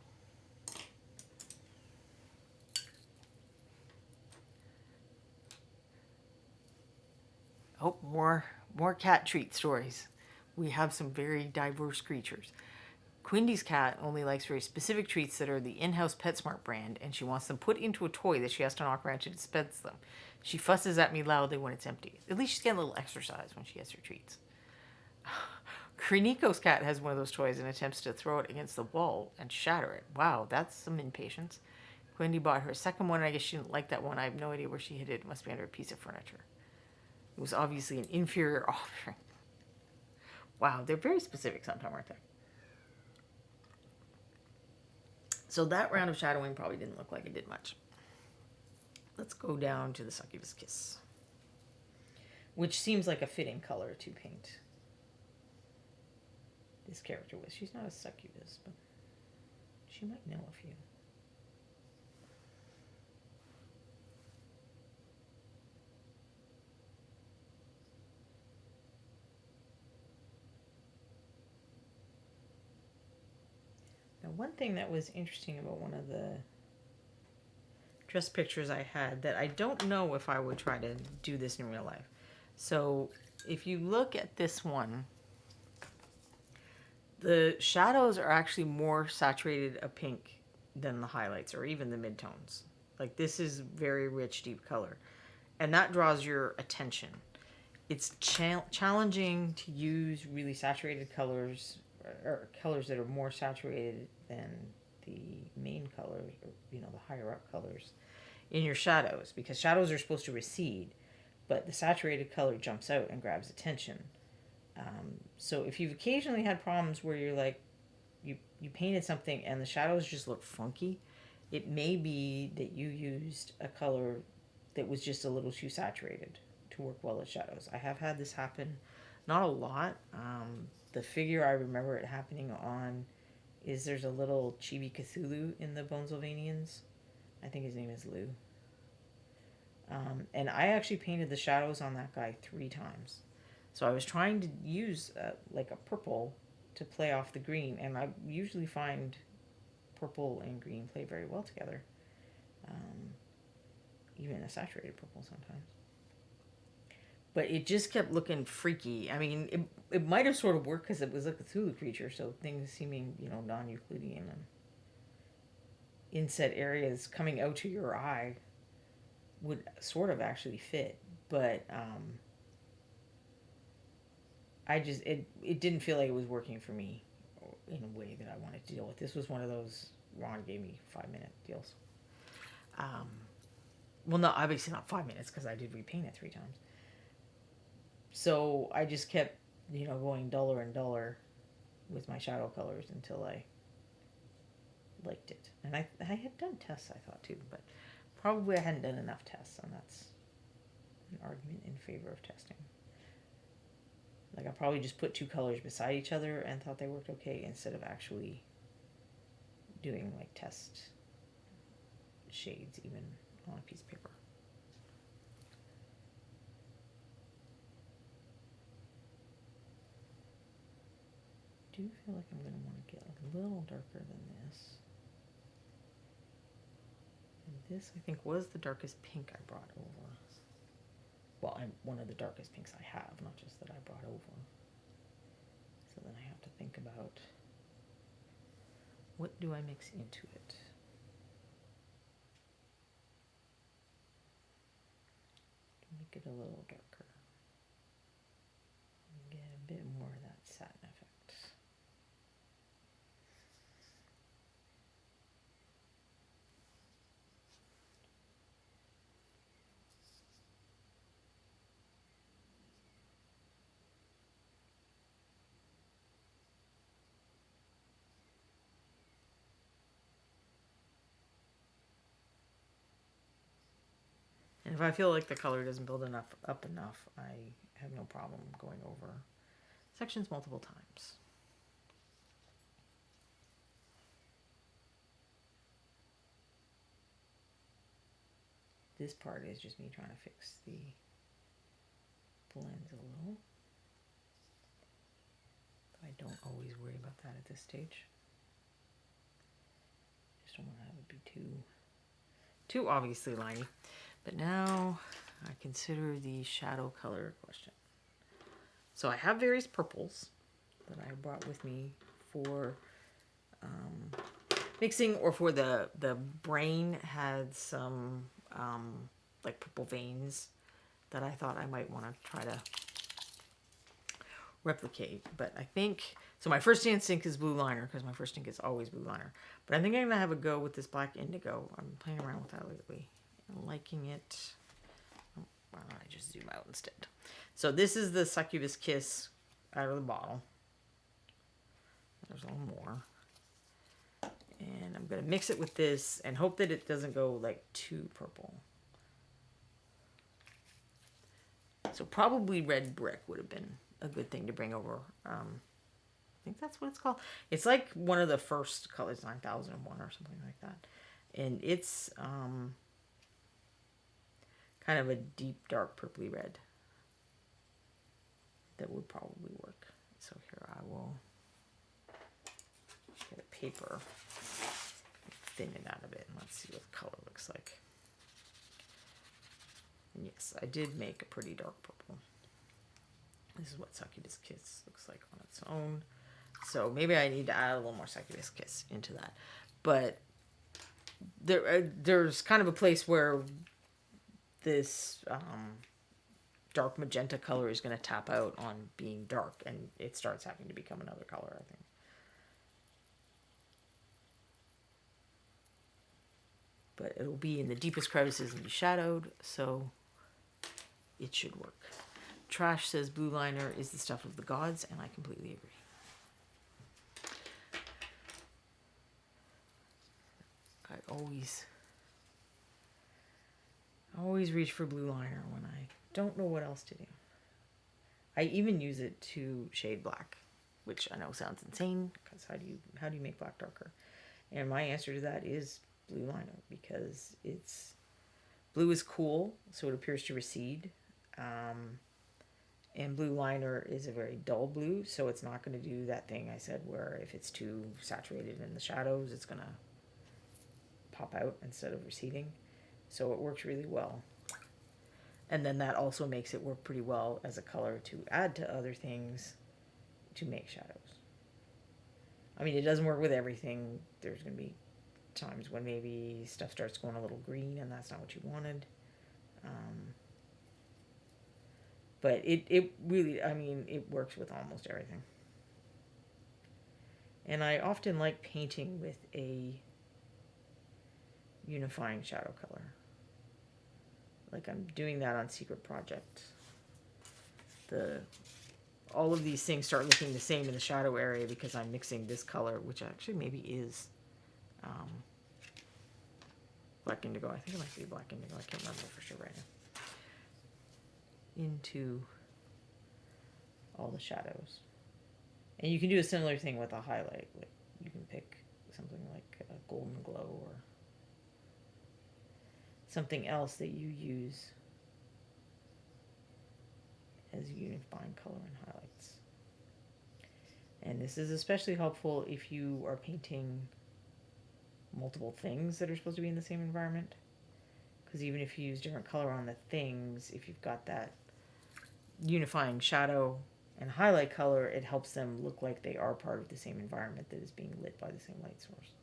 Oh, more cat treat stories. We have some very diverse creatures. Quindy's cat only likes very specific treats that are the in-house PetSmart brand, and she wants them put into a toy that she has to knock around to dispense them. She fusses at me loudly when it's empty. At least she's getting a little exercise when she gets her treats. Kriniko's cat has one of those toys and attempts to throw it against the wall and shatter it. Wow, that's some impatience. Quindy bought her a second one, and I guess she didn't like that one. I have no idea where she hid it. It must be under a piece of furniture. It was obviously an inferior offering. Wow, they're very specific sometimes, aren't they? So that round of shadowing probably didn't look like it did much. Let's go down to the Succubus Kiss, which seems like a fitting color to paint this character with. She's not a succubus, but she might know a few. Now, one thing that was interesting about one of the dress pictures I had that I don't know if I would try to do this in real life. So if you look at this one, the shadows are actually more saturated a pink than the highlights or even the midtones. Like, this is very rich, deep color. And that draws your attention. It's challenging to use really saturated colors or colors that are more saturated than the main colors, or, you know, the higher up colors in your shadows, because shadows are supposed to recede, but the saturated color jumps out and grabs attention. So if you've occasionally had problems where you're like, you painted something and the shadows just look funky, it may be that you used a color that was just a little too saturated to work well as shadows. I have had this happen, not a lot. The figure I remember it happening on is there's a little chibi Cthulhu in the Bonesylvanians. I think his name is Lou. And I actually painted the shadows on that guy 3 times. So I was trying to use like a purple to play off the green, and I usually find purple and green play very well together. Even a saturated purple sometimes. But it just kept looking freaky. I mean, it might have sort of worked because it was a Cthulhu creature, so things seeming, you know, non-Euclidean and inset areas coming out to your eye would sort of actually fit. But it didn't feel like it was working for me in a way that I wanted to deal with. This was one of those Ron gave me 5-minute deals. Well, no, obviously not 5 minutes because I did repaint it 3 times. So I just kept, you know, going duller and duller with my shadow colors until I liked it. And I had done tests, I thought, too, but probably I hadn't done enough tests, and that's an argument in favor of testing. Like, I probably just put 2 colors beside each other and thought they worked okay instead of actually doing, like, test shades even on a piece of paper. I do feel like I'm going to want to get a little darker than this. And this, I think, was the darkest pink I brought over. Well, one of the darkest pinks I have, not just that I brought over. So then I have to think about, what do I mix into it? Make it a little darker. Get a bit more of that satin effect. And if I feel like the color doesn't build up enough, I have no problem going over sections multiple times. This part is just me trying to fix the blends a little. I don't always worry about that at this stage. Just don't want to have it be too obviously liney. But now I consider the shadow color question. So I have various purples that I brought with me for mixing, or for the brain had some like purple veins that I thought I might want to try to replicate. But I think, so my first instinct is blue liner, because my first ink is always blue liner. But I think I'm going to have a go with this black indigo. I'm playing around with that lately. I'm liking it. Oh, why don't I just zoom out instead? So this is the Succubus Kiss out of the bottle. There's a little more. And I'm going to mix it with this and hope that it doesn't go like too purple. So probably red brick would have been a good thing to bring over. I think that's what it's called. It's like one of the first colors, 9001 or something like that. And it's kind of a deep, dark purpley red. That would probably work. So here I will get a paper, thin it out a bit, and let's see what the color looks like. And yes, I did make a pretty dark purple. This is what Succubus Kiss looks like on its own. So maybe I need to add a little more Succubus Kiss into that. But there's kind of a place where this dark magenta color is going to tap out on being dark, and it starts having to become another color, I think. But it'll be in the deepest crevices and be shadowed, so it should work. Trash says blue liner is the stuff of the gods, and I completely agree. I always reach for blue liner when I don't know what else to do. I even use it to shade black, which I know sounds insane, because how do you make black darker? And my answer to that is blue liner, because blue is cool, so it appears to recede. And blue liner is a very dull blue, so it's not going to do that thing I said where if it's too saturated in the shadows, it's going to pop out instead of receding. So it works really well. And then that also makes it work pretty well as a color to add to other things to make shadows. I mean, it doesn't work with everything. There's going to be times when maybe stuff starts going a little green and that's not what you wanted. But it really, I mean, it works with almost everything. And I often like painting with a unifying shadow color. Like I'm doing that on Secret Project. All of these things start looking the same in the shadow area because I'm mixing this color, which actually maybe is black indigo. I think it might be black indigo. I can't remember for sure right now. Into all the shadows. And you can do a similar thing with a highlight. Like you can pick something like a golden glow or something else that you use as unifying color and highlights. And this is especially helpful if you are painting multiple things that are supposed to be in the same environment. Because even if you use different color on the things, if you've got that unifying shadow and highlight color, it helps them look like they are part of the same environment that is being lit by the same light source.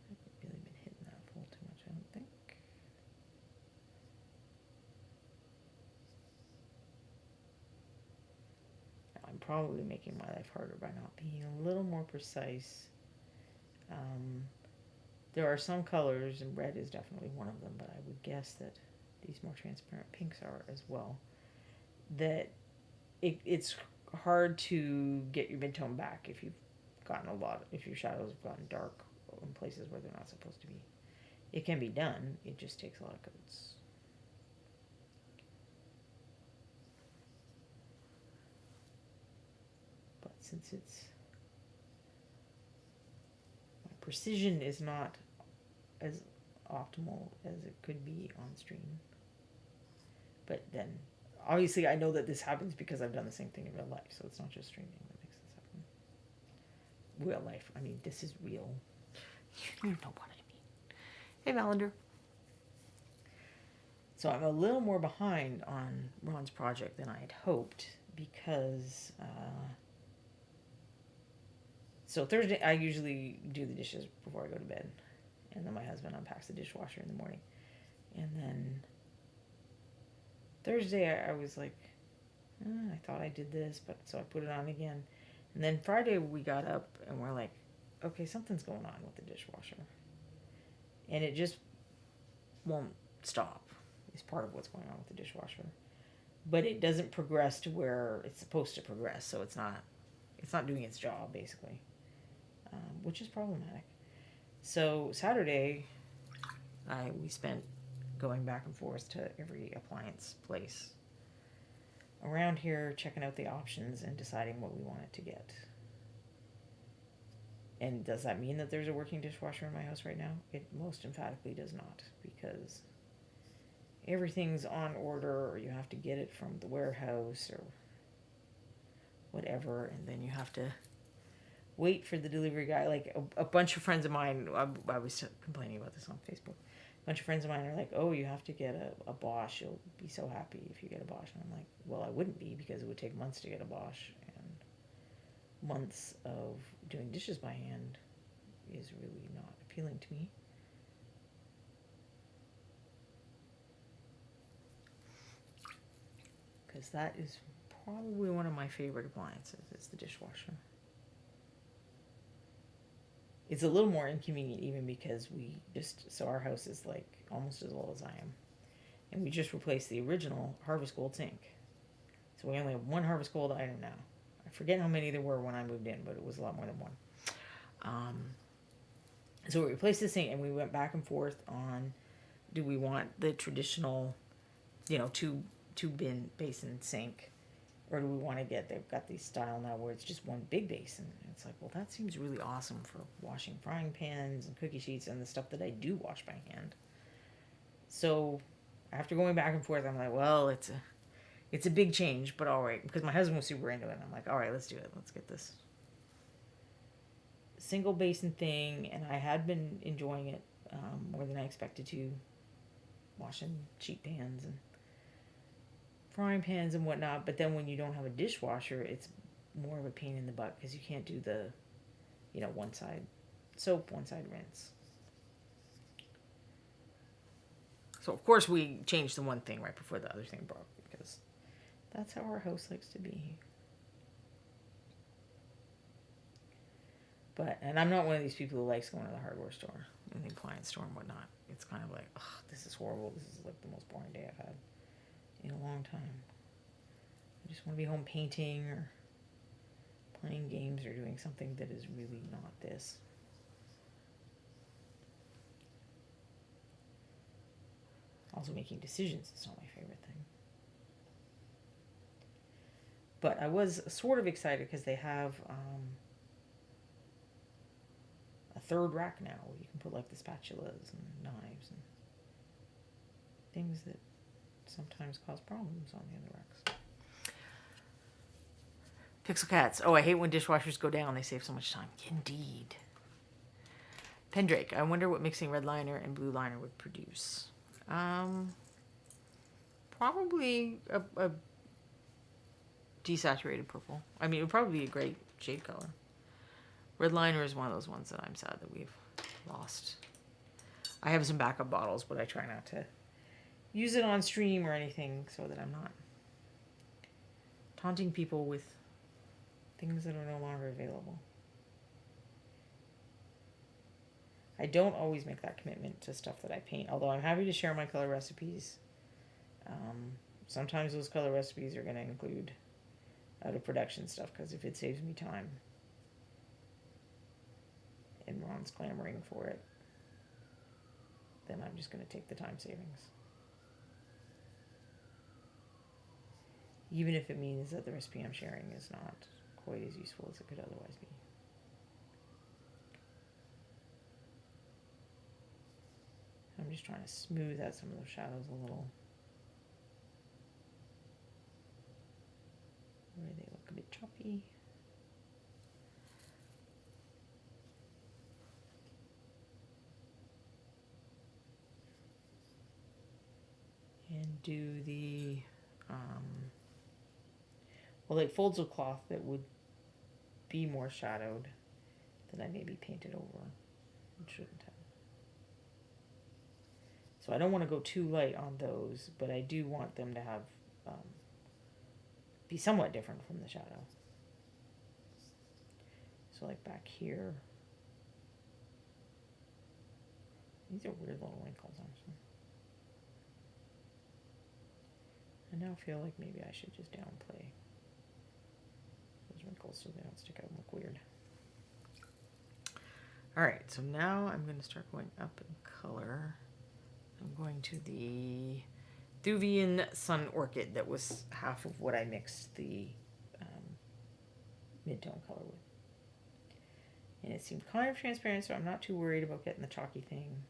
I haven't really been hitting that pole too much, I don't think. I'm probably making my life harder by not being a little more precise. There are some colors, and red is definitely one of them, but I would guess that these more transparent pinks are as well, that it's hard to get your midtone back if you've gotten if your shadows have gotten dark in places where they're not supposed to be. It can be done, it just takes a lot of coats. But since my precision is not as optimal as it could be on stream. But then, obviously I know that this happens because I've done the same thing in real life, so it's not just streaming that makes this happen. real life. I mean, this is real. You know what I mean. Hey, Malander. So I'm a little more behind on Ron's project than I had hoped because, so Thursday I usually do the dishes before I go to bed. And then my husband unpacks the dishwasher in the morning. And then Thursday I was like, I thought I did this, but so I put it on again. And then Friday we got up and we're like, okay, something's going on with the dishwasher. And it just won't stop. Is part of what's going on with the dishwasher, but it doesn't progress to where it's supposed to progress. So it's not doing its job basically, which is problematic. So Saturday, we spent going back and forth to every appliance place around here, checking out the options and deciding what we wanted to get. And does that mean that there's a working dishwasher in my house right now? It most emphatically does not, because everything's on order, or you have to get it from the warehouse or whatever, and then you have to wait for the delivery guy. Like a bunch of friends of mine, I was complaining about this on Facebook. A bunch of friends of mine are like, oh, you have to get a Bosch. You'll be so happy if you get a Bosch. And I'm like, well, I wouldn't be, because it would take months to get a Bosch, and months of doing dishes by hand is really not appealing to me. Because that is probably one of my favorite appliances. It's the dishwasher. It's a little more inconvenient even because so our house is like almost as old as I am. And we just replaced the original Harvest Gold sink. So we only have one Harvest Gold item now. I forget how many there were when I moved in, but it was a lot more than one. So we replaced the sink, and we went back and forth on, do we want the traditional, two basin sink, or do we want to they've got these style now where it's just one big basin. And it's like, well, that seems really awesome for washing frying pans and cookie sheets and the stuff that I do wash by hand. So after going back and forth, I'm like, well, it's a big change, but all right, because my husband was super into it. And I'm like, all right, let's do it. Let's get this single basin thing, and I had been enjoying it more than I expected to, washing sheet pans and frying pans and whatnot. But then when you don't have a dishwasher, it's more of a pain in the butt, because you can't do the one side soap, one side rinse. So of course we changed the one thing right before the other thing broke, because that's how our house likes to be. And I'm not one of these people who likes going to the hardware store and the appliance store and whatnot. It's kind of like, this is horrible. This is like the most boring day I've had in a long time. I just want to be home painting or playing games or doing something that is really not this. Also, making decisions is not my favorite thing. But I was sort of excited because they have a third rack now where you can put like the spatulas and knives and things that sometimes cause problems on the other racks. Pixel Cats. Oh, I hate when dishwashers go down. They save so much time. Indeed. Pendrake. I wonder what mixing red liner and blue liner would produce. Probably a desaturated purple. I mean, it would probably be a great shade color. Red liner is one of those ones that I'm sad that we've lost. I have some backup bottles, but I try not to use it on stream or anything so that I'm not taunting people with things that are no longer available. I don't always make that commitment to stuff that I paint, although I'm happy to share my color recipes. Sometimes those color recipes are going to include out of production stuff, because if it saves me time and Ron's clamoring for it, then I'm just going to take the time savings. Even if it means that the recipe I'm sharing is not quite as useful as it could otherwise be. I'm just trying to smooth out some of those shadows a little, where they look a bit choppy. and do the, well, like folds of cloth that would be more shadowed that I maybe painted over. It shouldn't have. So I don't want to go too light on those, but I do want them to have, be somewhat different from the shadow. So like back here, these are weird little wrinkles, honestly. I now feel like maybe I should just downplay those wrinkles so they don't stick out and look weird. Alright, so now I'm going to start going up in color. I'm going to the Thuvian Sun Orchid that was half of what I mixed the mid-tone color with. And it seemed kind of transparent, so I'm not too worried about getting the chalky thing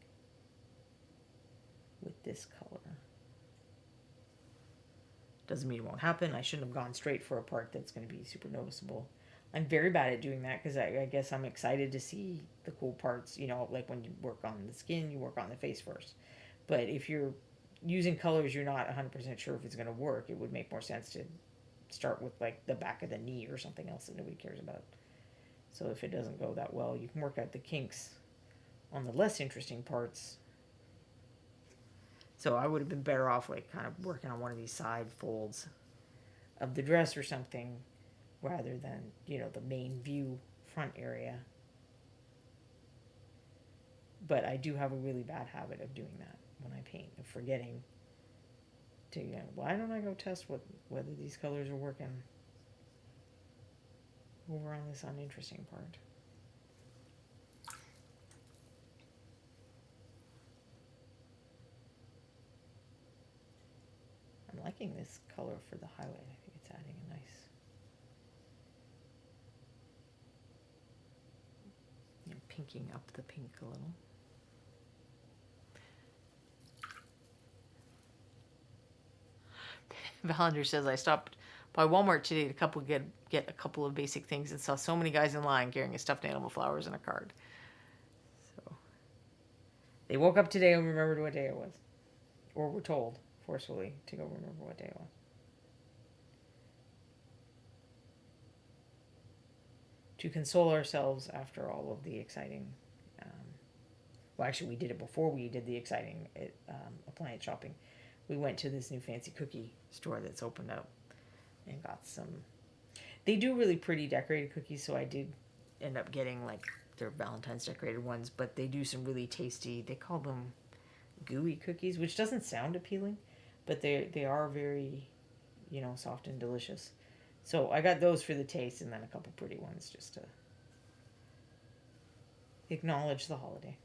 with this color. Doesn't mean it won't happen. I shouldn't have gone straight for a part that's going to be super noticeable. I'm very bad at doing that because I guess I'm excited to see the cool parts. You know, like when you work on the skin, you work on the face first. But if you're using colors you're not 100% sure if it's going to work, it would make more sense to start with like the back of the knee or something else that nobody cares about. So if it doesn't go that well, you can work out the kinks on the less interesting parts. So I would have been better off like kind of working on one of these side folds of the dress or something rather than, you know, the main view front area. But I do have a really bad habit of doing that when I paint, of forgetting to, you know, why don't I go test whether these colors are working over on this uninteresting part. I'm liking this color for the highlight. I think it's adding a nice, you know, pinking up the pink a little. Valander says, I stopped by Walmart today to get a couple of basic things and saw so many guys in line carrying a stuffed animal, flowers, and a card. So they woke up today and remembered what day it was. Or were told forcefully to go remember what day it was. To console ourselves after all of the exciting, well, actually we did it before we did the exciting appliance shopping. We went to this new fancy cookie store that's opened up and got some. They do really pretty decorated cookies, so I did end up getting like their Valentine's decorated ones, but they do some really tasty, they call them gooey cookies, which doesn't sound appealing, but they are very, you know, soft and delicious. So I got those for the taste and then a couple pretty ones just to acknowledge the holiday.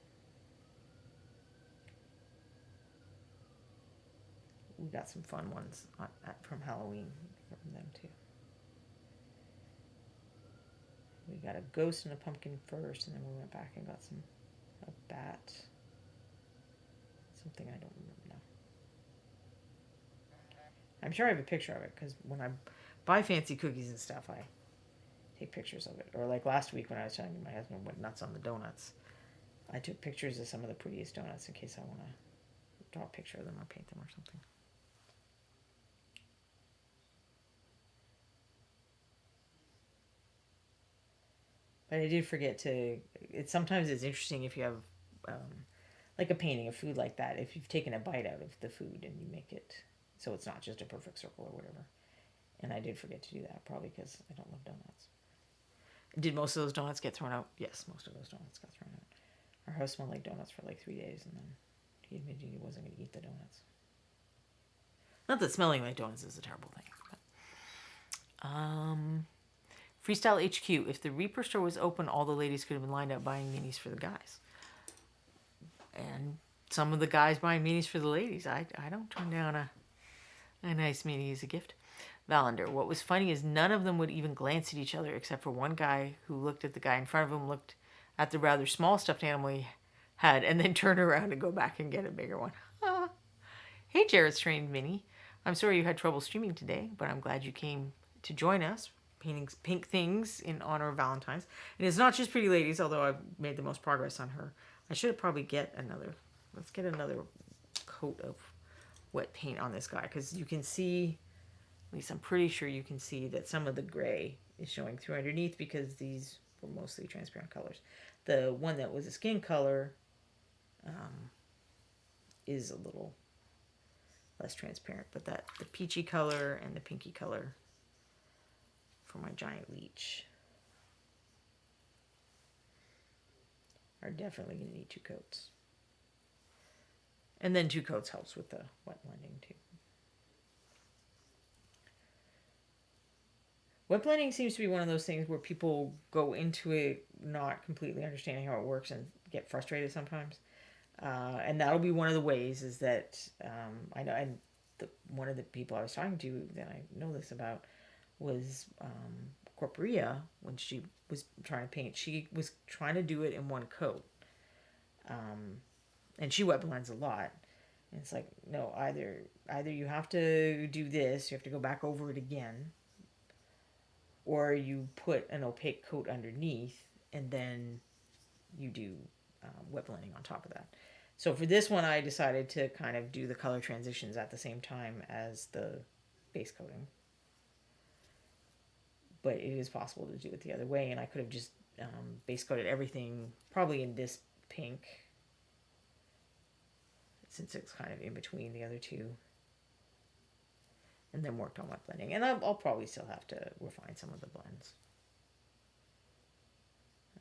We got some fun ones from Halloween from them too. We got a ghost and a pumpkin first, and then we went back and got a bat. Something I don't remember now. I'm sure I have a picture of it, because when I buy fancy cookies and stuff, I take pictures of it. Or like last week when I was telling you my husband went nuts on the donuts, I took pictures of some of the prettiest donuts in case I want to draw a picture of them or paint them or something. But I did forget to. Sometimes it's interesting if you have, like a painting of food like that. If you've taken a bite out of the food and you make it so it's not just a perfect circle or whatever. And I did forget to do that, probably because I don't love donuts. Did most of those donuts get thrown out? Yes, most of those donuts got thrown out. Our house smelled like donuts for like 3 days, and then he admitted he wasn't going to eat the donuts. Not that smelling like donuts is a terrible thing. But, Freestyle HQ. If the Reaper store was open, all the ladies could have been lined up buying minis for the guys. And some of the guys buying minis for the ladies. I don't turn down a nice mini as a gift. Valander. What was funny is none of them would even glance at each other except for one guy who looked at the guy in front of him, looked at the rather small stuffed animal he had, and then turned around and go back and get a bigger one. Hey, Jared's trained mini. I'm sorry you had trouble streaming today, but I'm glad you came to join us. Painting pink things in honor of Valentine's. And it's not just Pretty Ladies, although I've made the most progress on her. I should probably get another. Let's get another coat of wet paint on this guy, because you can see, at least I'm pretty sure you can see that some of the gray is showing through underneath because these were mostly transparent colors. The one that was a skin color is a little less transparent, but that the peachy color and the pinky color for my giant leech are definitely going to need 2 coats. And then 2 coats helps with the wet blending too. Wet blending seems to be one of those things where people go into it not completely understanding how it works and get frustrated sometimes. And that'll be one of the ways is that I know, and one of the people I was talking to that I know this about was Corporea. When she was trying to paint, she was trying to do it in 1 coat. And she wet blends a lot. And it's like, no, either you have to do this, you have to go back over it again, or you put an opaque coat underneath and then you do wet blending on top of that. So for this one, I decided to kind of do the color transitions at the same time as the base coating. But it is possible to do it the other way, and I could have just base coated everything probably in this pink, since it's kind of in between the other two, and then worked on wet blending. And I'll probably still have to refine some of the blends.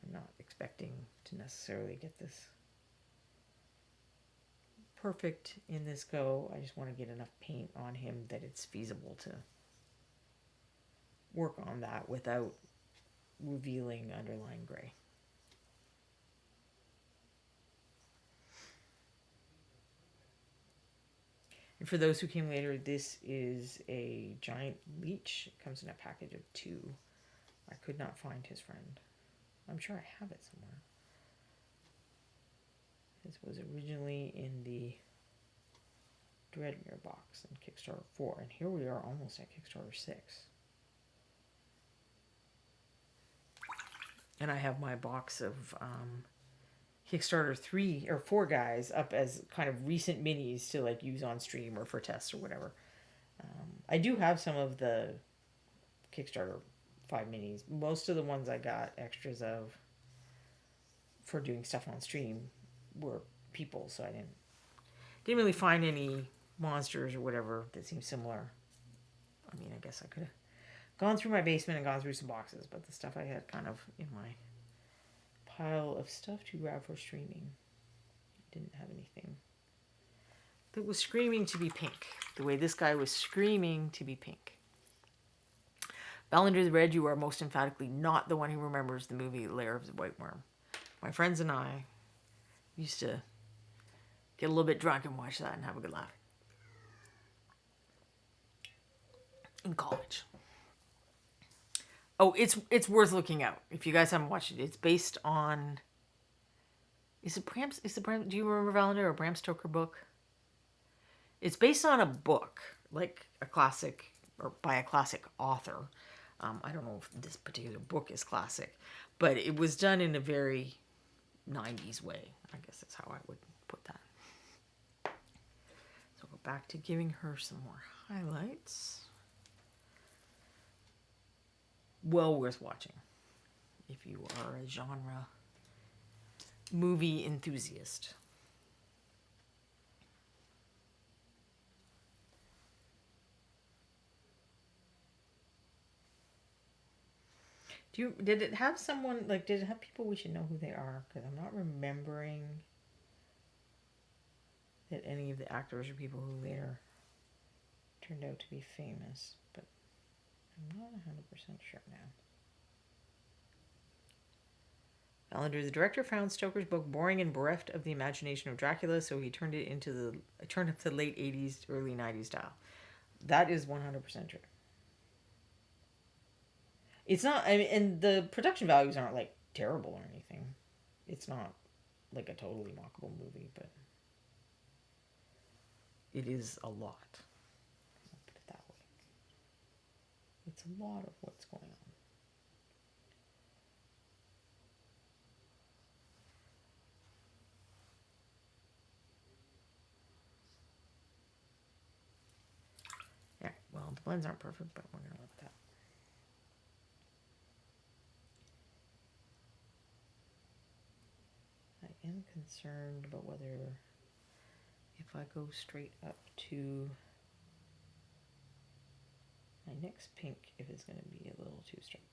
I'm not expecting to necessarily get this perfect in this go. I just want to get enough paint on him that it's feasible to work on that without revealing underlying gray. And for those who came later, this is a giant leech. It comes in a package of 2. I could not find his friend. I'm sure I have it somewhere. This was originally in the Dreadmere box in Kickstarter 4. And here we are almost at Kickstarter 6. And I have my box of Kickstarter 3 or 4 guys up as kind of recent minis to like use on stream or for tests or whatever. I do have some of the Kickstarter 5 minis. Most of the ones I got extras of for doing stuff on stream were people, so I didn't really find any monsters or whatever that seemed similar. I mean, I guess I could have gone through my basement and gone through some boxes, but the stuff I had kind of in my pile of stuff to grab for streaming, didn't have anything that was screaming to be pink, the way this guy was screaming to be pink. Ballinger the Red, you are most emphatically not the one who remembers the movie Lair of the White Worm. My friends and I used to get a little bit drunk and watch that and have a good laugh. In college. Oh, it's worth looking out. If you guys haven't watched it, it's based on... Is it Bram... Do you remember Ballinger or Bram Stoker book? It's based on a book, like a classic, or by a classic author. I don't know if this particular book is classic, but it was done in a very 90s way. I guess that's how I would put that. So I'll go back to giving her some more highlights. Well worth watching if you are a genre movie enthusiast. Did it have someone, like, did it have people we should know who they are? Because I'm not remembering that any of the actors or people who later turned out to be famous, but I'm not 100% sure now. Ballinger, the director, found Stoker's book boring and bereft of the imagination of Dracula, so he turned it up to late 80s, early 90s style. That is 100% true. It's not, I mean, and the production values aren't like terrible or anything. It's not like a totally mockable movie, but it is a lot. I'll put it that way. It's a lot of what's going on. blends aren't perfect, but we're going to live with that. I am concerned about whether, if I go straight up to my next pink, if it's going to be a little too stark.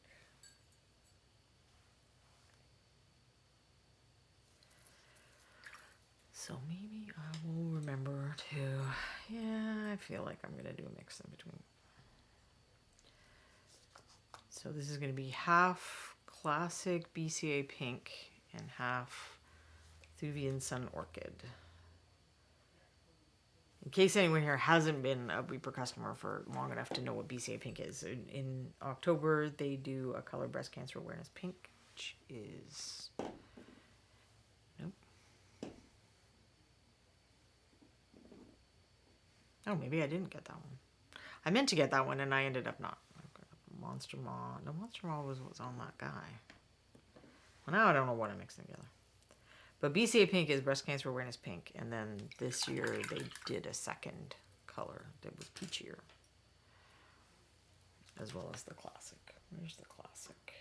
So maybe I will remember to, yeah, I feel like I'm going to do a mix in between. So this is going to be half classic BCA pink and half Thuvian Sun Orchid. In case anyone here hasn't been a Reaper customer for long enough to know what BCA pink is, in October they do a color breast cancer awareness pink, which is, nope. Oh, maybe I didn't get that one. I meant to get that one and I ended up not. Monster Maw. No, Monster Maw was on that guy. Well, now I don't know what I'm mixing together. But BCA pink is breast cancer awareness pink, and then this year they did a second color that was peachier, as well as the classic. Where's the classic?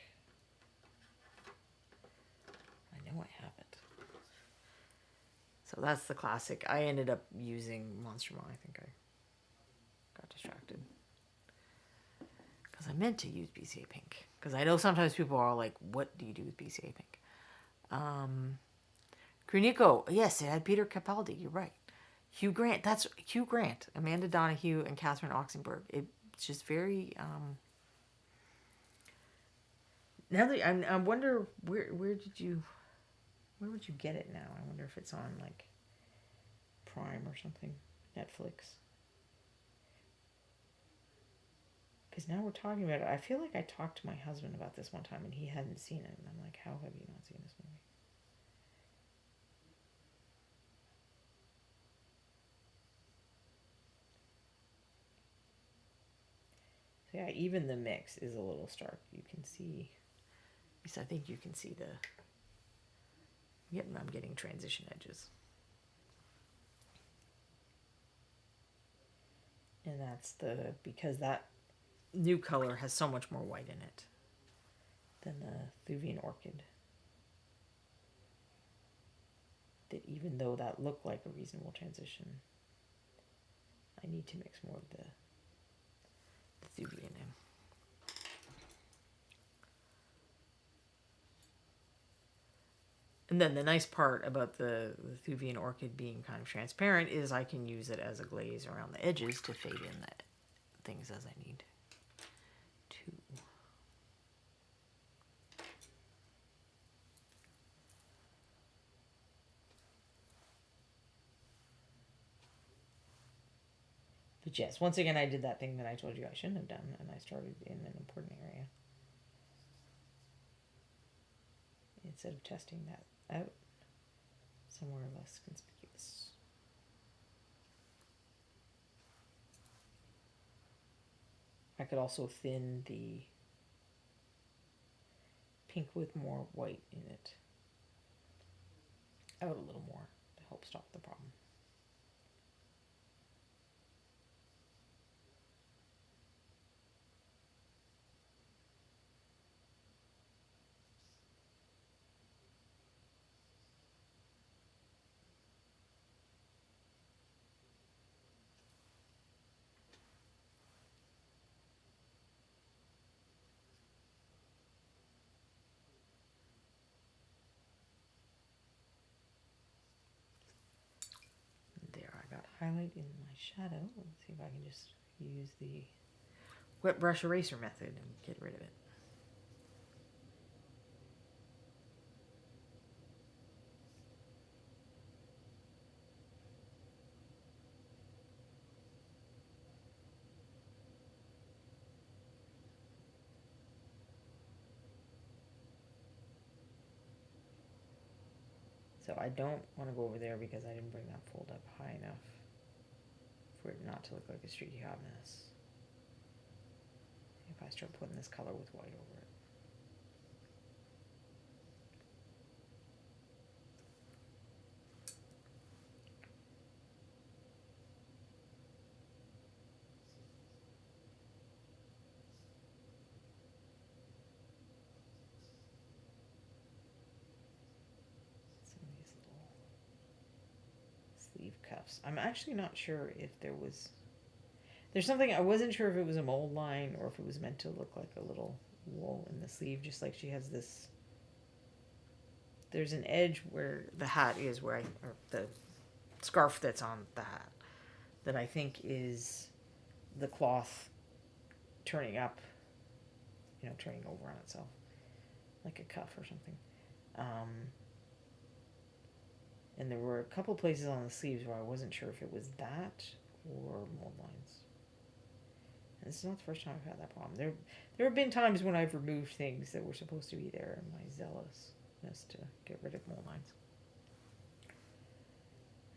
I know I have it. So that's the classic. I ended up using Monster Maw. I think I got distracted. Because I meant to use BCA pink. Because I know sometimes people are like, what do you do with BCA pink? Crunico, yes, it had Peter Capaldi, you're right. Hugh Grant, that's Hugh Grant, Amanda Donahue, and Catherine Oxenberg. It's just very, now that I wonder, where would you get it now? I wonder if it's on, like, Prime or something, Netflix. Because now we're talking about it. I feel like I talked to my husband about this one time, and he hadn't seen it, and I'm like, how have you not seen this movie? So yeah, even the mix is a little stark. You can see, at least I think you can see I'm getting transition edges. And that's because that new color has so much more white in it than the Thuvian Orchid. That even though that looked like a reasonable transition, I need to mix more of the Thuvian in. And then the nice part about the Thuvian Orchid being kind of transparent is I can use it as a glaze around the edges to fade in the things as I need to. But yes, once again, I did that thing that I told you I shouldn't have done, and I started in an important area. Instead of testing that out somewhere less conspicuous. I could also thin the pink with more white in it out a little more to help stop the problem. Highlight in my shadow. Let's see if I can just use the wet brush eraser method and get rid of it. So I don't want to go over there because I didn't bring that fold up high enough for it not to look like a streaky hot mess. If I start putting this color with white over it. sleeve cuffs. I'm actually not sure if there's something, I wasn't sure if it was a mold line or if it was meant to look like a little wool in the sleeve, just like she has this. There's an edge where the hat is, or the scarf that's on the hat, that I think is the cloth turning up, turning over on itself, like a cuff or something. And there were a couple places on the sleeves where I wasn't sure if it was that or mold lines. And this is not the first time I've had that problem. There have been times when I've removed things that were supposed to be there in my zealousness to get rid of mold lines.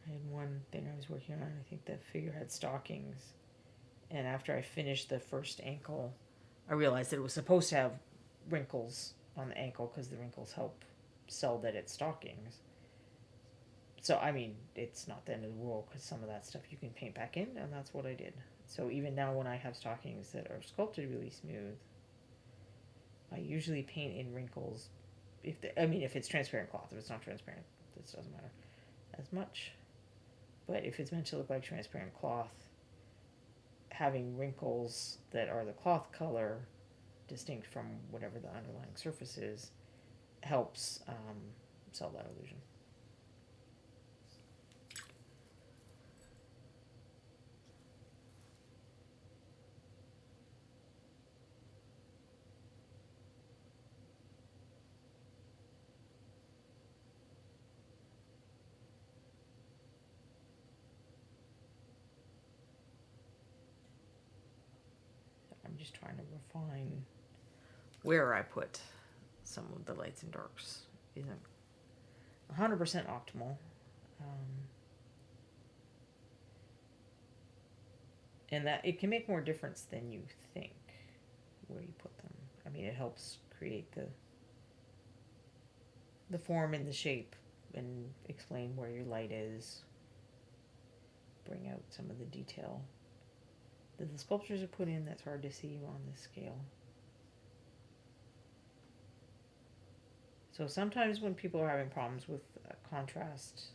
I had one thing I was working on, I think the figure had stockings, and after I finished the first ankle, I realized that it was supposed to have wrinkles on the ankle because the wrinkles help sell that it's stockings. So, I mean, it's not the end of the world because some of that stuff you can paint back in, and that's what I did. So even now when I have stockings that are sculpted really smooth, I usually paint in wrinkles. If it's transparent cloth. If it's not transparent, this doesn't matter as much. But if it's meant to look like transparent cloth, having wrinkles that are the cloth color, distinct from whatever the underlying surface is, helps sell that illusion. I'm just trying to refine where I put some of the lights and darks. Isn't 100% optimal. And that it can make more difference than you think where you put them. I mean, it helps create the form and the shape and explain where your light is. Bring out some of the detail that the sculptures are put in that's hard to see on this scale. So sometimes when people are having problems with contrast,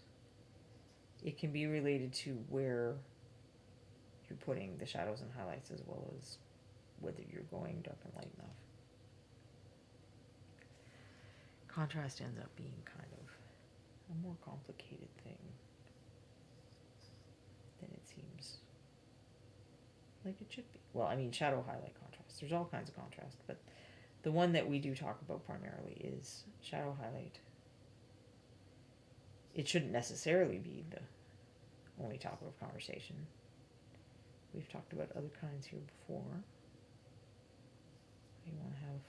it can be related to where you're putting the shadows and highlights as well as whether you're going dark and light enough. Contrast ends up being kind of a more complicated thing than it seems like it should be. Well, I mean, shadow highlight contrast. There's all kinds of contrast, but the one that we do talk about primarily is shadow highlight. It shouldn't necessarily be the only topic of conversation. We've talked about other kinds here before. You want to have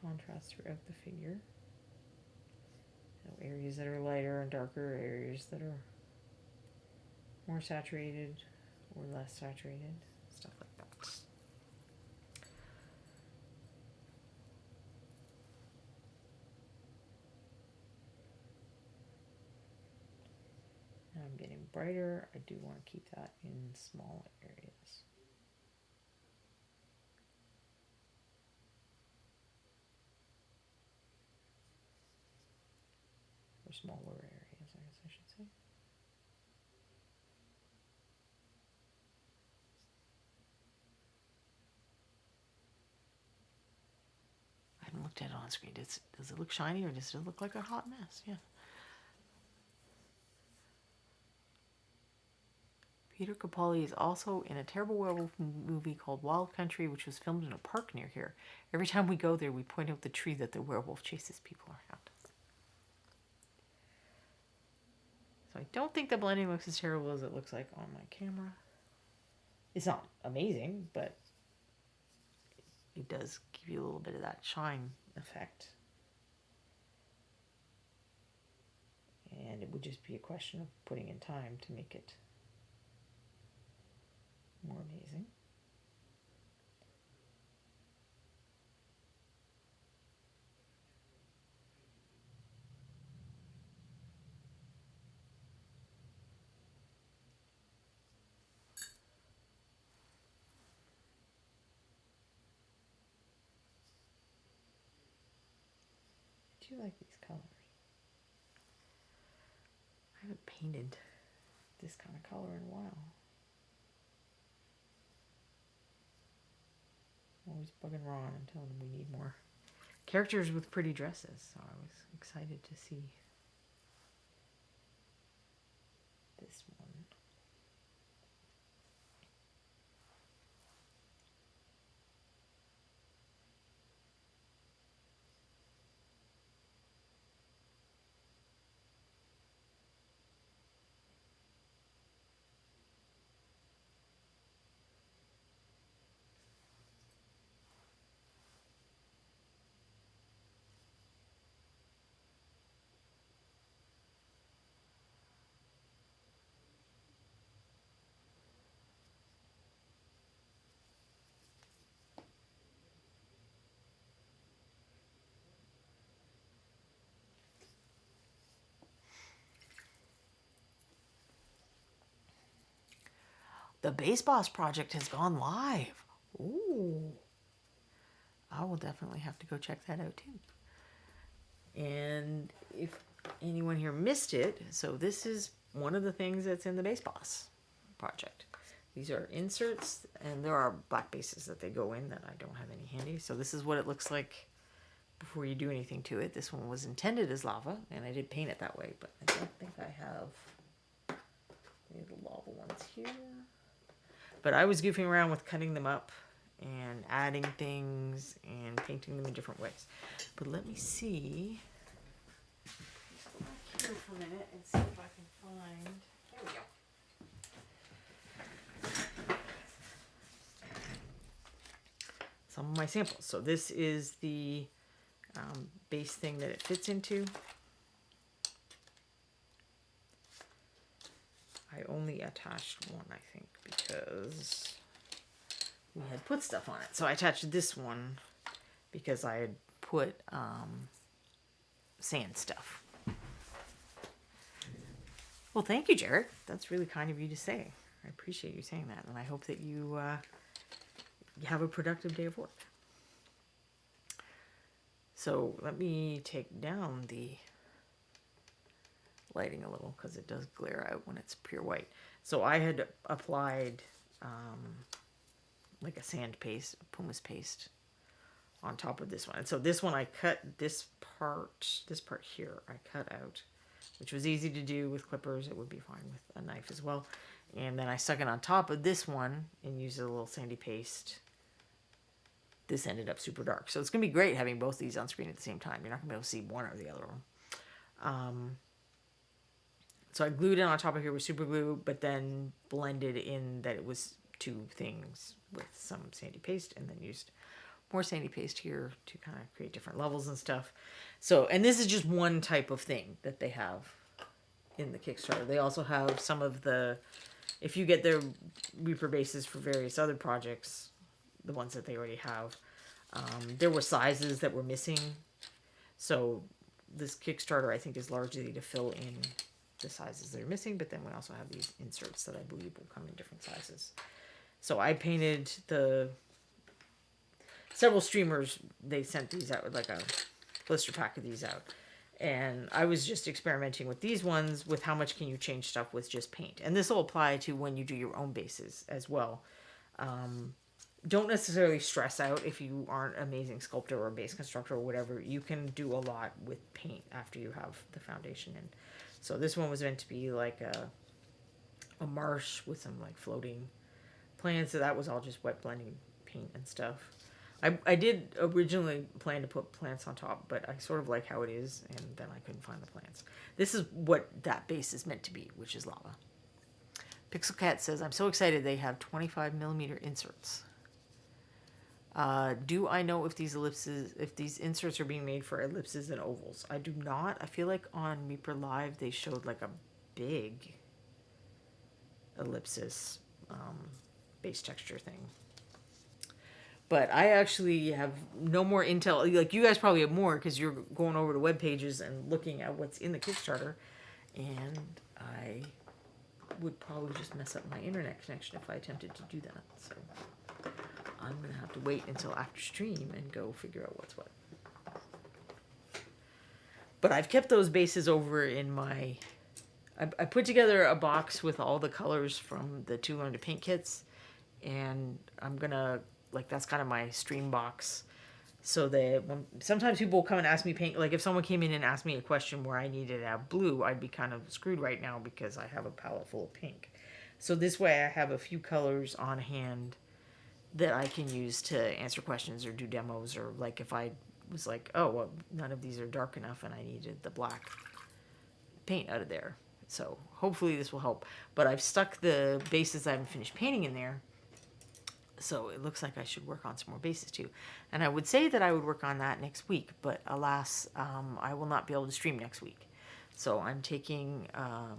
contrast throughout the figure. So areas that are lighter and darker, areas that are more saturated or less saturated, stuff like that. Now I'm getting brighter. I do want to keep that in small areas. Or smaller areas, I guess I should say. I haven't looked at it on screen. Does it look shiny or does it look like a hot mess? Yeah. Peter Capaldi is also in a terrible werewolf movie called Wild Country, which was filmed in a park near here. Every time we go there, we point out the tree that the werewolf chases people around. So I don't think the blending looks as terrible as it looks like on my camera. It's not amazing, but it does give you a little bit of that shine effect. And it would just be a question of putting in time to make it more amazing. I do like these colors. I haven't painted this kind of color in a while. Always bugging Ron and telling him we need more characters with pretty dresses. So I was excited to see this one. The Base Boss project has gone live. Ooh. I will definitely have to go check that out too. And if anyone here missed it, so this is one of the things that's in the Base Boss project. These are inserts, and there are black bases that they go in that I don't have any handy. So this is what it looks like before you do anything to it. This one was intended as lava, and I did paint it that way, but I don't think I have any of the lava ones here. But I was goofing around with cutting them up and adding things and painting them in different ways. But let me see. Let's go back here for a minute and see if I can find. There we go. Some of my samples. So this is the base thing that it fits into. I only attached one, I think, because we had put stuff on it. So I attached this one because I had put sand stuff. Well, thank you, Jared. That's really kind of you to say. I appreciate you saying that, and I hope that you have a productive day of work. So let me take down the lighting a little because it does glare out when it's pure white. So I had applied like a sand paste, pumice paste on top of this one. And so this one I cut this part here I cut out, which was easy to do with clippers. It would be fine with a knife as well. And then I stuck it on top of this one and used a little sandy paste. This ended up super dark. So it's going to be great having both these on screen at the same time. You're not going to be able to see one or the other one. So I glued it on top of here with super glue, but then blended in that it was two things with some sandy paste, and then used more sandy paste here to kind of create different levels and stuff. So, and this is just one type of thing that they have in the Kickstarter. They also have some of the, if you get their Reaper bases for various other projects, the ones that they already have, there were sizes that were missing. So this Kickstarter, I think, is largely to fill in the sizes that are missing, but then we also have these inserts that I believe will come in different sizes. So I painted several streamers, they sent these out with like a blister pack of these out. And I was just experimenting with these ones with how much can you change stuff with just paint. And this will apply to when you do your own bases as well. Don't necessarily stress out if you aren't an amazing sculptor or base constructor or whatever. You can do a lot with paint after you have the foundation in. So this one was meant to be like a marsh with some like floating plants. So that was all just wet blending paint and stuff. I did originally plan to put plants on top, but I sort of like how it is, and then I couldn't find the plants. This is what that base is meant to be, which is lava. Pixel Cat says, I'm so excited they have 25mm inserts. Do I know if these inserts are being made for ellipses and ovals? I do not. I feel like on Reaper Live they showed like a big ellipsis base texture thing. But I actually have no more intel. Like, you guys probably have more because you're going over to web pages and looking at what's in the Kickstarter. And I would probably just mess up my internet connection if I attempted to do that. So I'm going to have to wait until after stream and go figure out what's what. But I've kept those bases over in my I put together a box with all the colors from the 2 Learn to Paint kits, and I'm gonna, like, that's kind of my stream box. So that when sometimes people come and ask me paint, like if someone came in and asked me a question where I needed to have blue, I'd be kind of screwed right now because I have a palette full of pink. So this way I have a few colors on hand that I can use to answer questions or do demos, or like if I was like, oh, well, none of these are dark enough and I needed the black paint out of there. So hopefully this will help. But I've stuck the bases I haven't finished painting in there. So it looks like I should work on some more bases too. And I would say that I would work on that next week, but alas, I will not be able to stream next week. So I'm taking an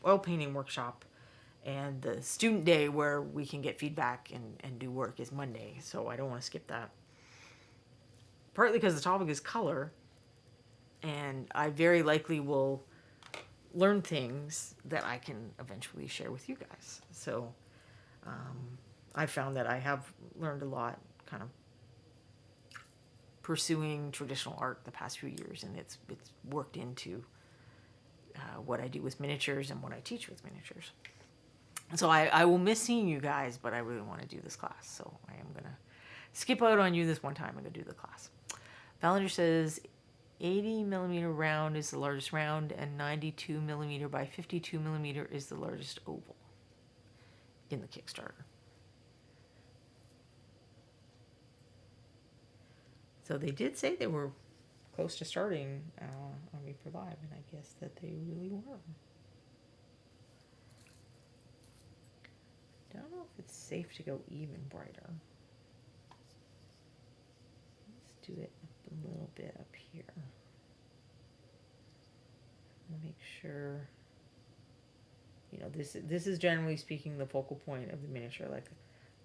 oil painting workshop, and the student day where we can get feedback and do work is Monday. So I don't want to skip that. Partly because the topic is color, and I very likely will learn things that I can eventually share with you guys. So I found that I have learned a lot kind of pursuing traditional art the past few years, and it's worked into what I do with miniatures and what I teach with miniatures. So I will miss seeing you guys, but I really want to do this class. So I am going to skip out on you this one time. I'm going to do the class. Valinger says 80 millimeter round is the largest round, and 92 millimeter by 52 millimeter is the largest oval in the Kickstarter. So they did say they were close to starting on reaperlive, and I guess that they really were. I don't know if it's safe to go even brighter. Let's do it a little bit up here. Make sure, you know, this is generally speaking the focal point of the miniature. Like,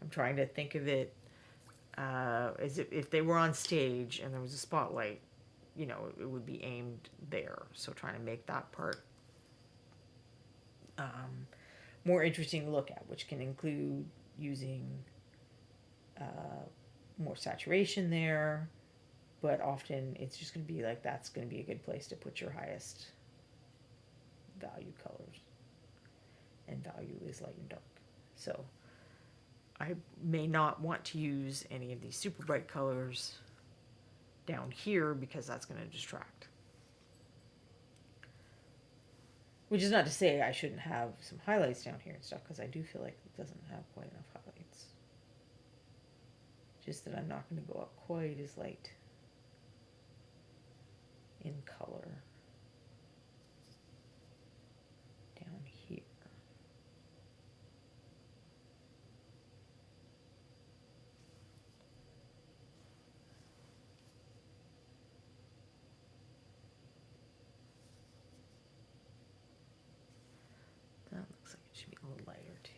I'm trying to think of it as if they were on stage and there was a spotlight, you know, it would be aimed there. So trying to make that part more interesting to look at, which can include using more saturation there, but often it's just going to be like, that's going to be a good place to put your highest value colors, and value is light and dark. So I may not want to use any of these super bright colors down here because that's going to distract. Which is not to say I shouldn't have some highlights down here and stuff, because I do feel like it doesn't have quite enough highlights. Just that I'm not going to go up quite as light in color down here. That looks like it should be a little lighter too.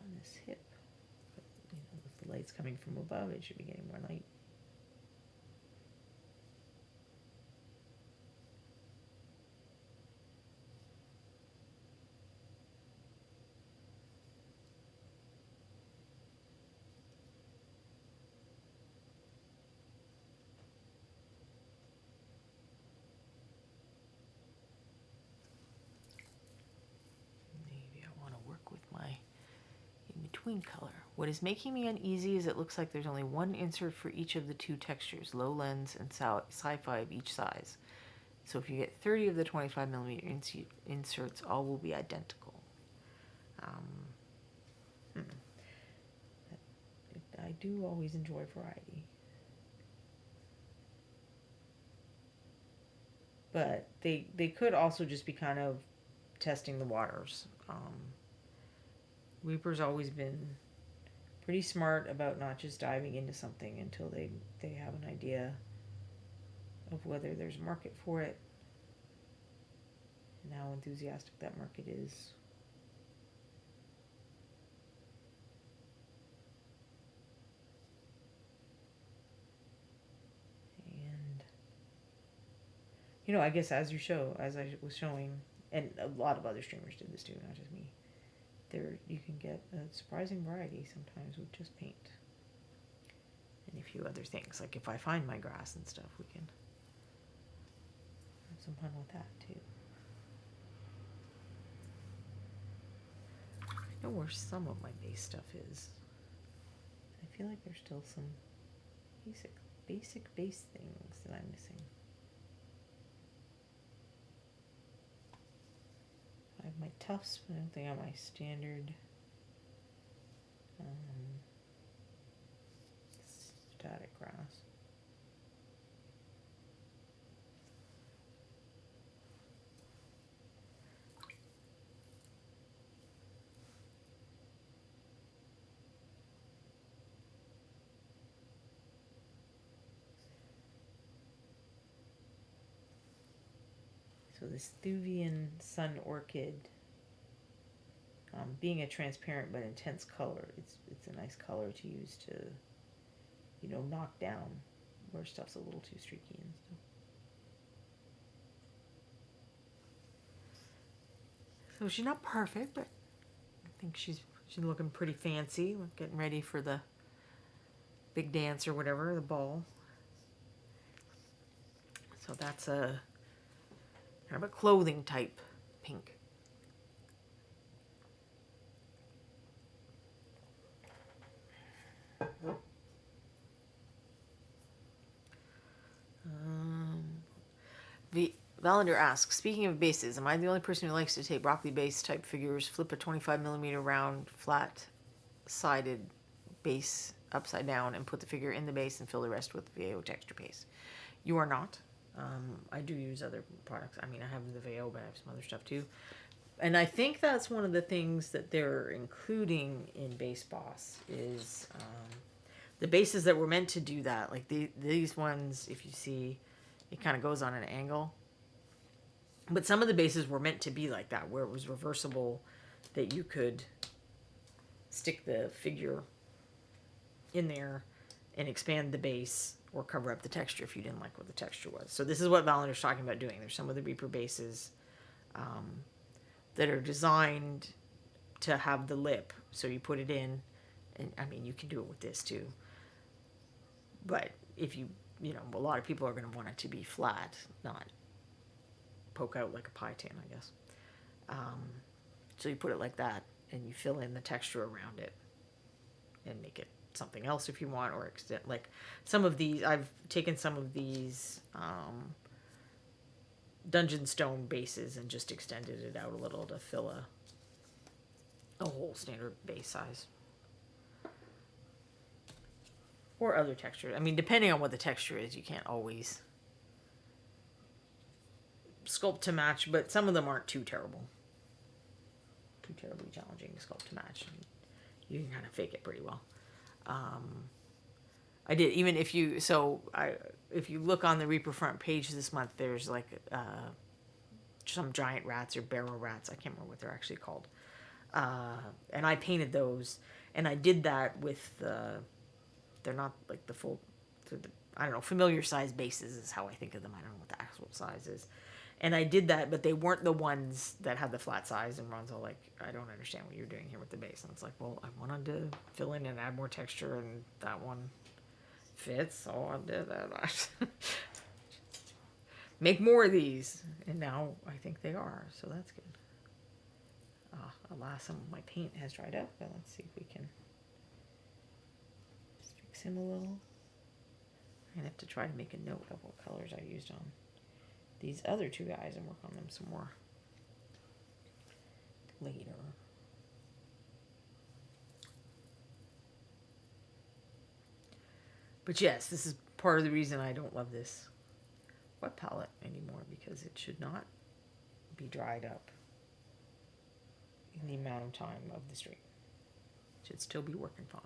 On this hip, but, you know, with the light's coming from above, it should be getting more light. Between color. What is making me uneasy is it looks like there's only one insert for each of the two textures, low lens and sci-fi of each size. So if you get 30 of the 25 millimeter inserts, all will be identical. I do always enjoy variety. But they could also just be kind of testing the waters. Reaper's always been pretty smart about not just diving into something until they have an idea of whether there's a market for it and how enthusiastic that market is. And, you know, I guess as I was showing, and a lot of other streamers did this too, not just me, you can get a surprising variety sometimes with just paint. And a few other things. Like if I find my grass and stuff, we can have some fun with that too. I know where some of my base stuff is. I feel like there's still some basic base things that I'm missing. I have my tufts, but I don't think I have my standard static grass. So this Thuvian Sun Orchid, being a transparent but intense color, it's a nice color to use to, you know, knock down where stuff's a little too streaky and stuff. So she's not perfect, but I think she's looking pretty fancy, getting ready for the big dance or whatever, the ball. So that's a kind of a clothing type pink. Valander asks, speaking of bases, am I the only person who likes to take broccoli base type figures, flip a 25mm round flat-sided base upside down, and put the figure in the base and fill the rest with VAO texture paste? You are not. I do use other products. I mean, I have the VAO, but I have some other stuff too. And I think that's one of the things that they're including in Base Boss is the bases that were meant to do that. Like these ones, if you see, it kind of goes on an angle. But some of the bases were meant to be like that, where it was reversible, that you could stick the figure in there and expand the base or cover up the texture if you didn't like what the texture was. So this is what Valander's talking about doing. There's some of the Reaper bases that are designed to have the lip. So you put it in, and I mean, you can do it with this too. But if you know, a lot of people are going to want it to be flat, not poke out like a pie tin, I guess. So you put it like that, and you fill in the texture around it, and make it something else if you want, or extend. Like some of these, I've taken some of these Dungeon Stone bases and just extended it out a little to fill a whole standard base size. Or other texture. I mean, depending on what the texture is, you can't always sculpt to match, but some of them aren't too terribly challenging to sculpt to match. You can kind of fake it pretty well. I did, even if you look on the Reaper front page this month, there's like some giant rats or barrel rats. I can't remember what they're actually called. And I painted those, and I did that with they're not like the full, I don't know, familiar size bases is how I think of them. I don't know what the actual size is. And I did that, but they weren't the ones that had the flat size. And Ron's all like, I don't understand what you're doing here with the base. And it's like, well, I wanted to fill in and add more texture, and that one fits, so I did that. Make more of these. And now I think they are, so that's good. Alas, some of my paint has dried up, but let's see if we can just fix him a little. I'm going to have to try to make a note of what colors I used on these other two guys and work on them some more later. But yes, this is part of the reason I don't love this wet palette anymore, because it should not be dried up in the amount of time of the stream. It should still be working fine.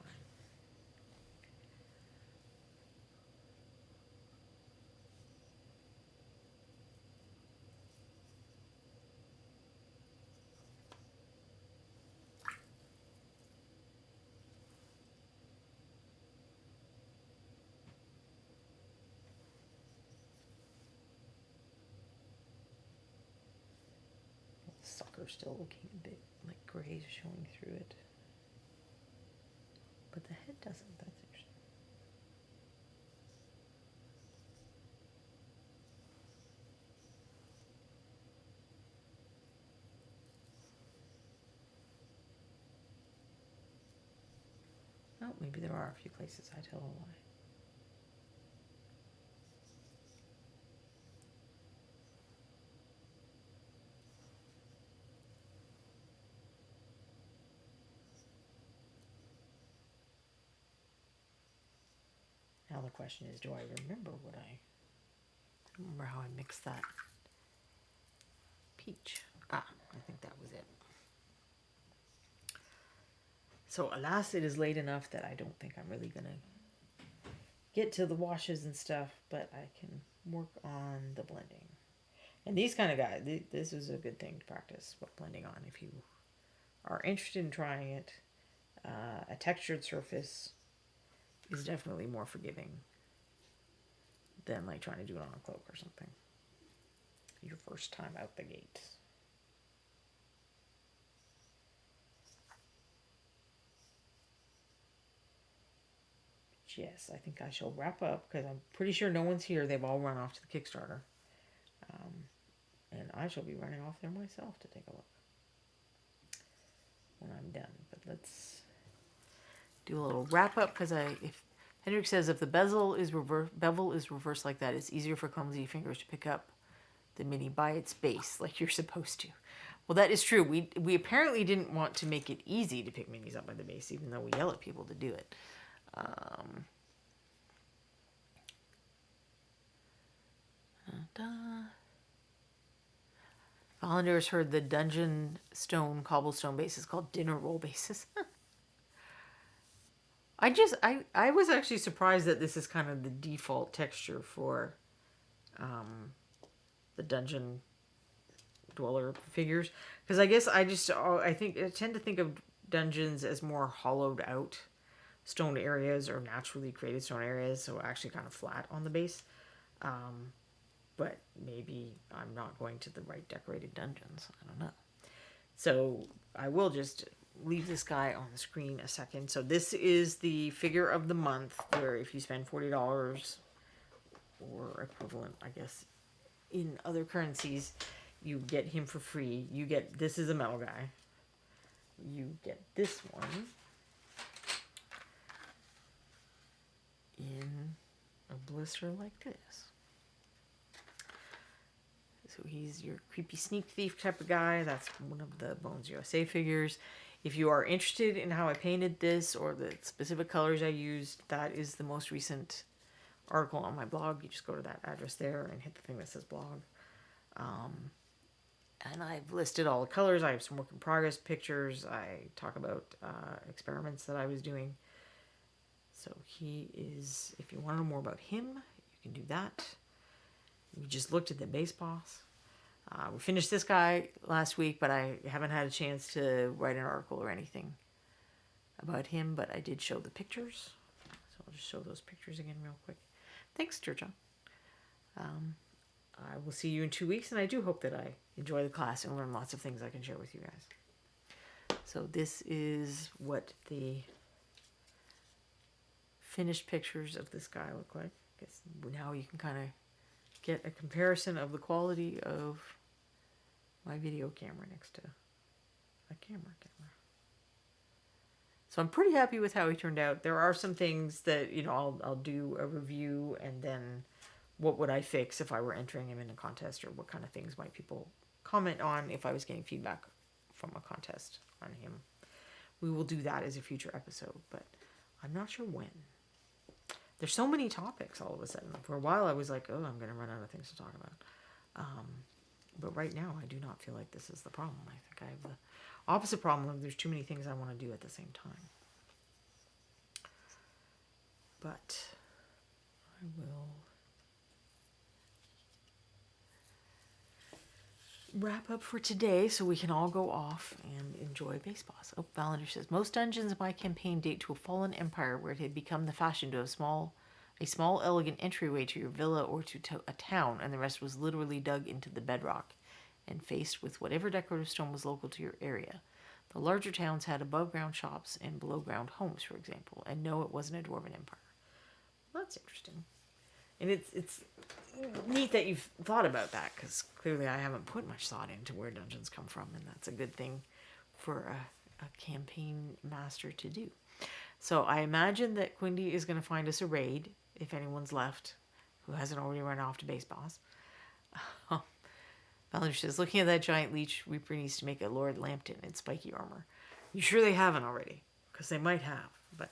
Sucker. darker, still looking a bit like gray showing through it. But the head doesn't. That's interesting. Oh, maybe there are a few places I tell a lie. Now the question is, do I remember remember how I mixed that peach? Ah, I think that was it. So alas, it is late enough that I don't think I'm really gonna get to the washes and stuff, but I can work on the blending. And these kind of guys, this is a good thing to practice blending on if you are interested in trying it. A textured surface is definitely more forgiving than like trying to do it on a cloak or something. Your first time out the gate. Yes, I think I shall wrap up because I'm pretty sure no one's here. They've all run off to the Kickstarter. And I shall be running off there myself to take a look when I'm done. But let's do a little wrap up because if Hendrik says if the bevel is reversed like that, it's easier for clumsy fingers to pick up the mini by its base like you're supposed to. Well, that is true. We apparently didn't want to make it easy to pick minis up by the base, even though we yell at people to do it. Volunteers heard the dungeon stone cobblestone base is called dinner roll bases. I was actually surprised that this is kind of the default texture for the dungeon dweller figures, because I guess I tend to think of dungeons as more hollowed out stone areas or naturally created stone areas, so actually kind of flat on the base. But maybe I'm not going to the right decorated dungeons. I don't know. So I will just leave this guy on the screen a second. So this is the figure of the month, where if you spend $40 or equivalent, I guess, in other currencies, you get him for free. This is a metal guy. You get this one in a blister like this. So he's your creepy sneak thief type of guy. That's one of the Bones USA figures. If you are interested in how I painted this or the specific colors I used, that is the most recent article on my blog. You just go to that address there and hit the thing that says blog. And I've listed all the colors. I have some work in progress pictures. I talk about experiments that I was doing. So he is, if you want to know more about him, you can do that. We just looked at the base boss. We finished this guy last week, but I haven't had a chance to write an article or anything about him, but I did show the pictures. So I'll just show those pictures again real quick. Thanks, Turja. I will see you in 2 weeks, and I do hope that I enjoy the class and learn lots of things I can share with you guys. So this is what the finished pictures of this guy look like. I guess now you can kind of get a comparison of the quality of my video camera next to a camera. So I'm pretty happy with how he turned out. There are some things that, I'll do a review, and then what would I fix if I were entering him in a contest, or what kind of things might people comment on if I was getting feedback from a contest on him. We will do that as a future episode, but I'm not sure when. There's so many topics all of a sudden. For a while I was like, oh, I'm going to run out of things to talk about. But right now I do not feel like this is the problem. I think I have the opposite problem of there's too many things I want to do at the same time. But I will wrap up for today so we can all go off and enjoy Base Boss. Oh, Valander says, most dungeons in my campaign date to a fallen empire where it had become the fashion to have a small elegant entryway to your villa or to a town, and the rest was literally dug into the bedrock and faced with whatever decorative stone was local to your area. The larger towns had above-ground shops and below-ground homes, for example. And no, it wasn't a dwarven empire. Well, that's interesting. And it's neat that you've thought about that, because clearly I haven't put much thought into where dungeons come from, and that's a good thing for a campaign master to do. So I imagine that Quindy is going to find us a raid, if anyone's left who hasn't already run off to base boss. Valerie says, looking at that giant leech, Reaper needs to make a Lord Lambton in spiky armor. You sure they haven't already? Because they might have, but...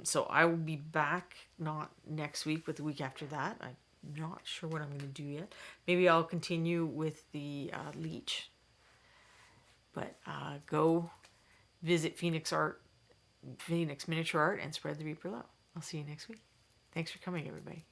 so I will be back, not next week, but the week after that. I'm not sure what I'm going to do yet. Maybe I'll continue with the leech. But go visit Phoenix Miniature Art, and spread the Reaper love. I'll see you next week. Thanks for coming, everybody.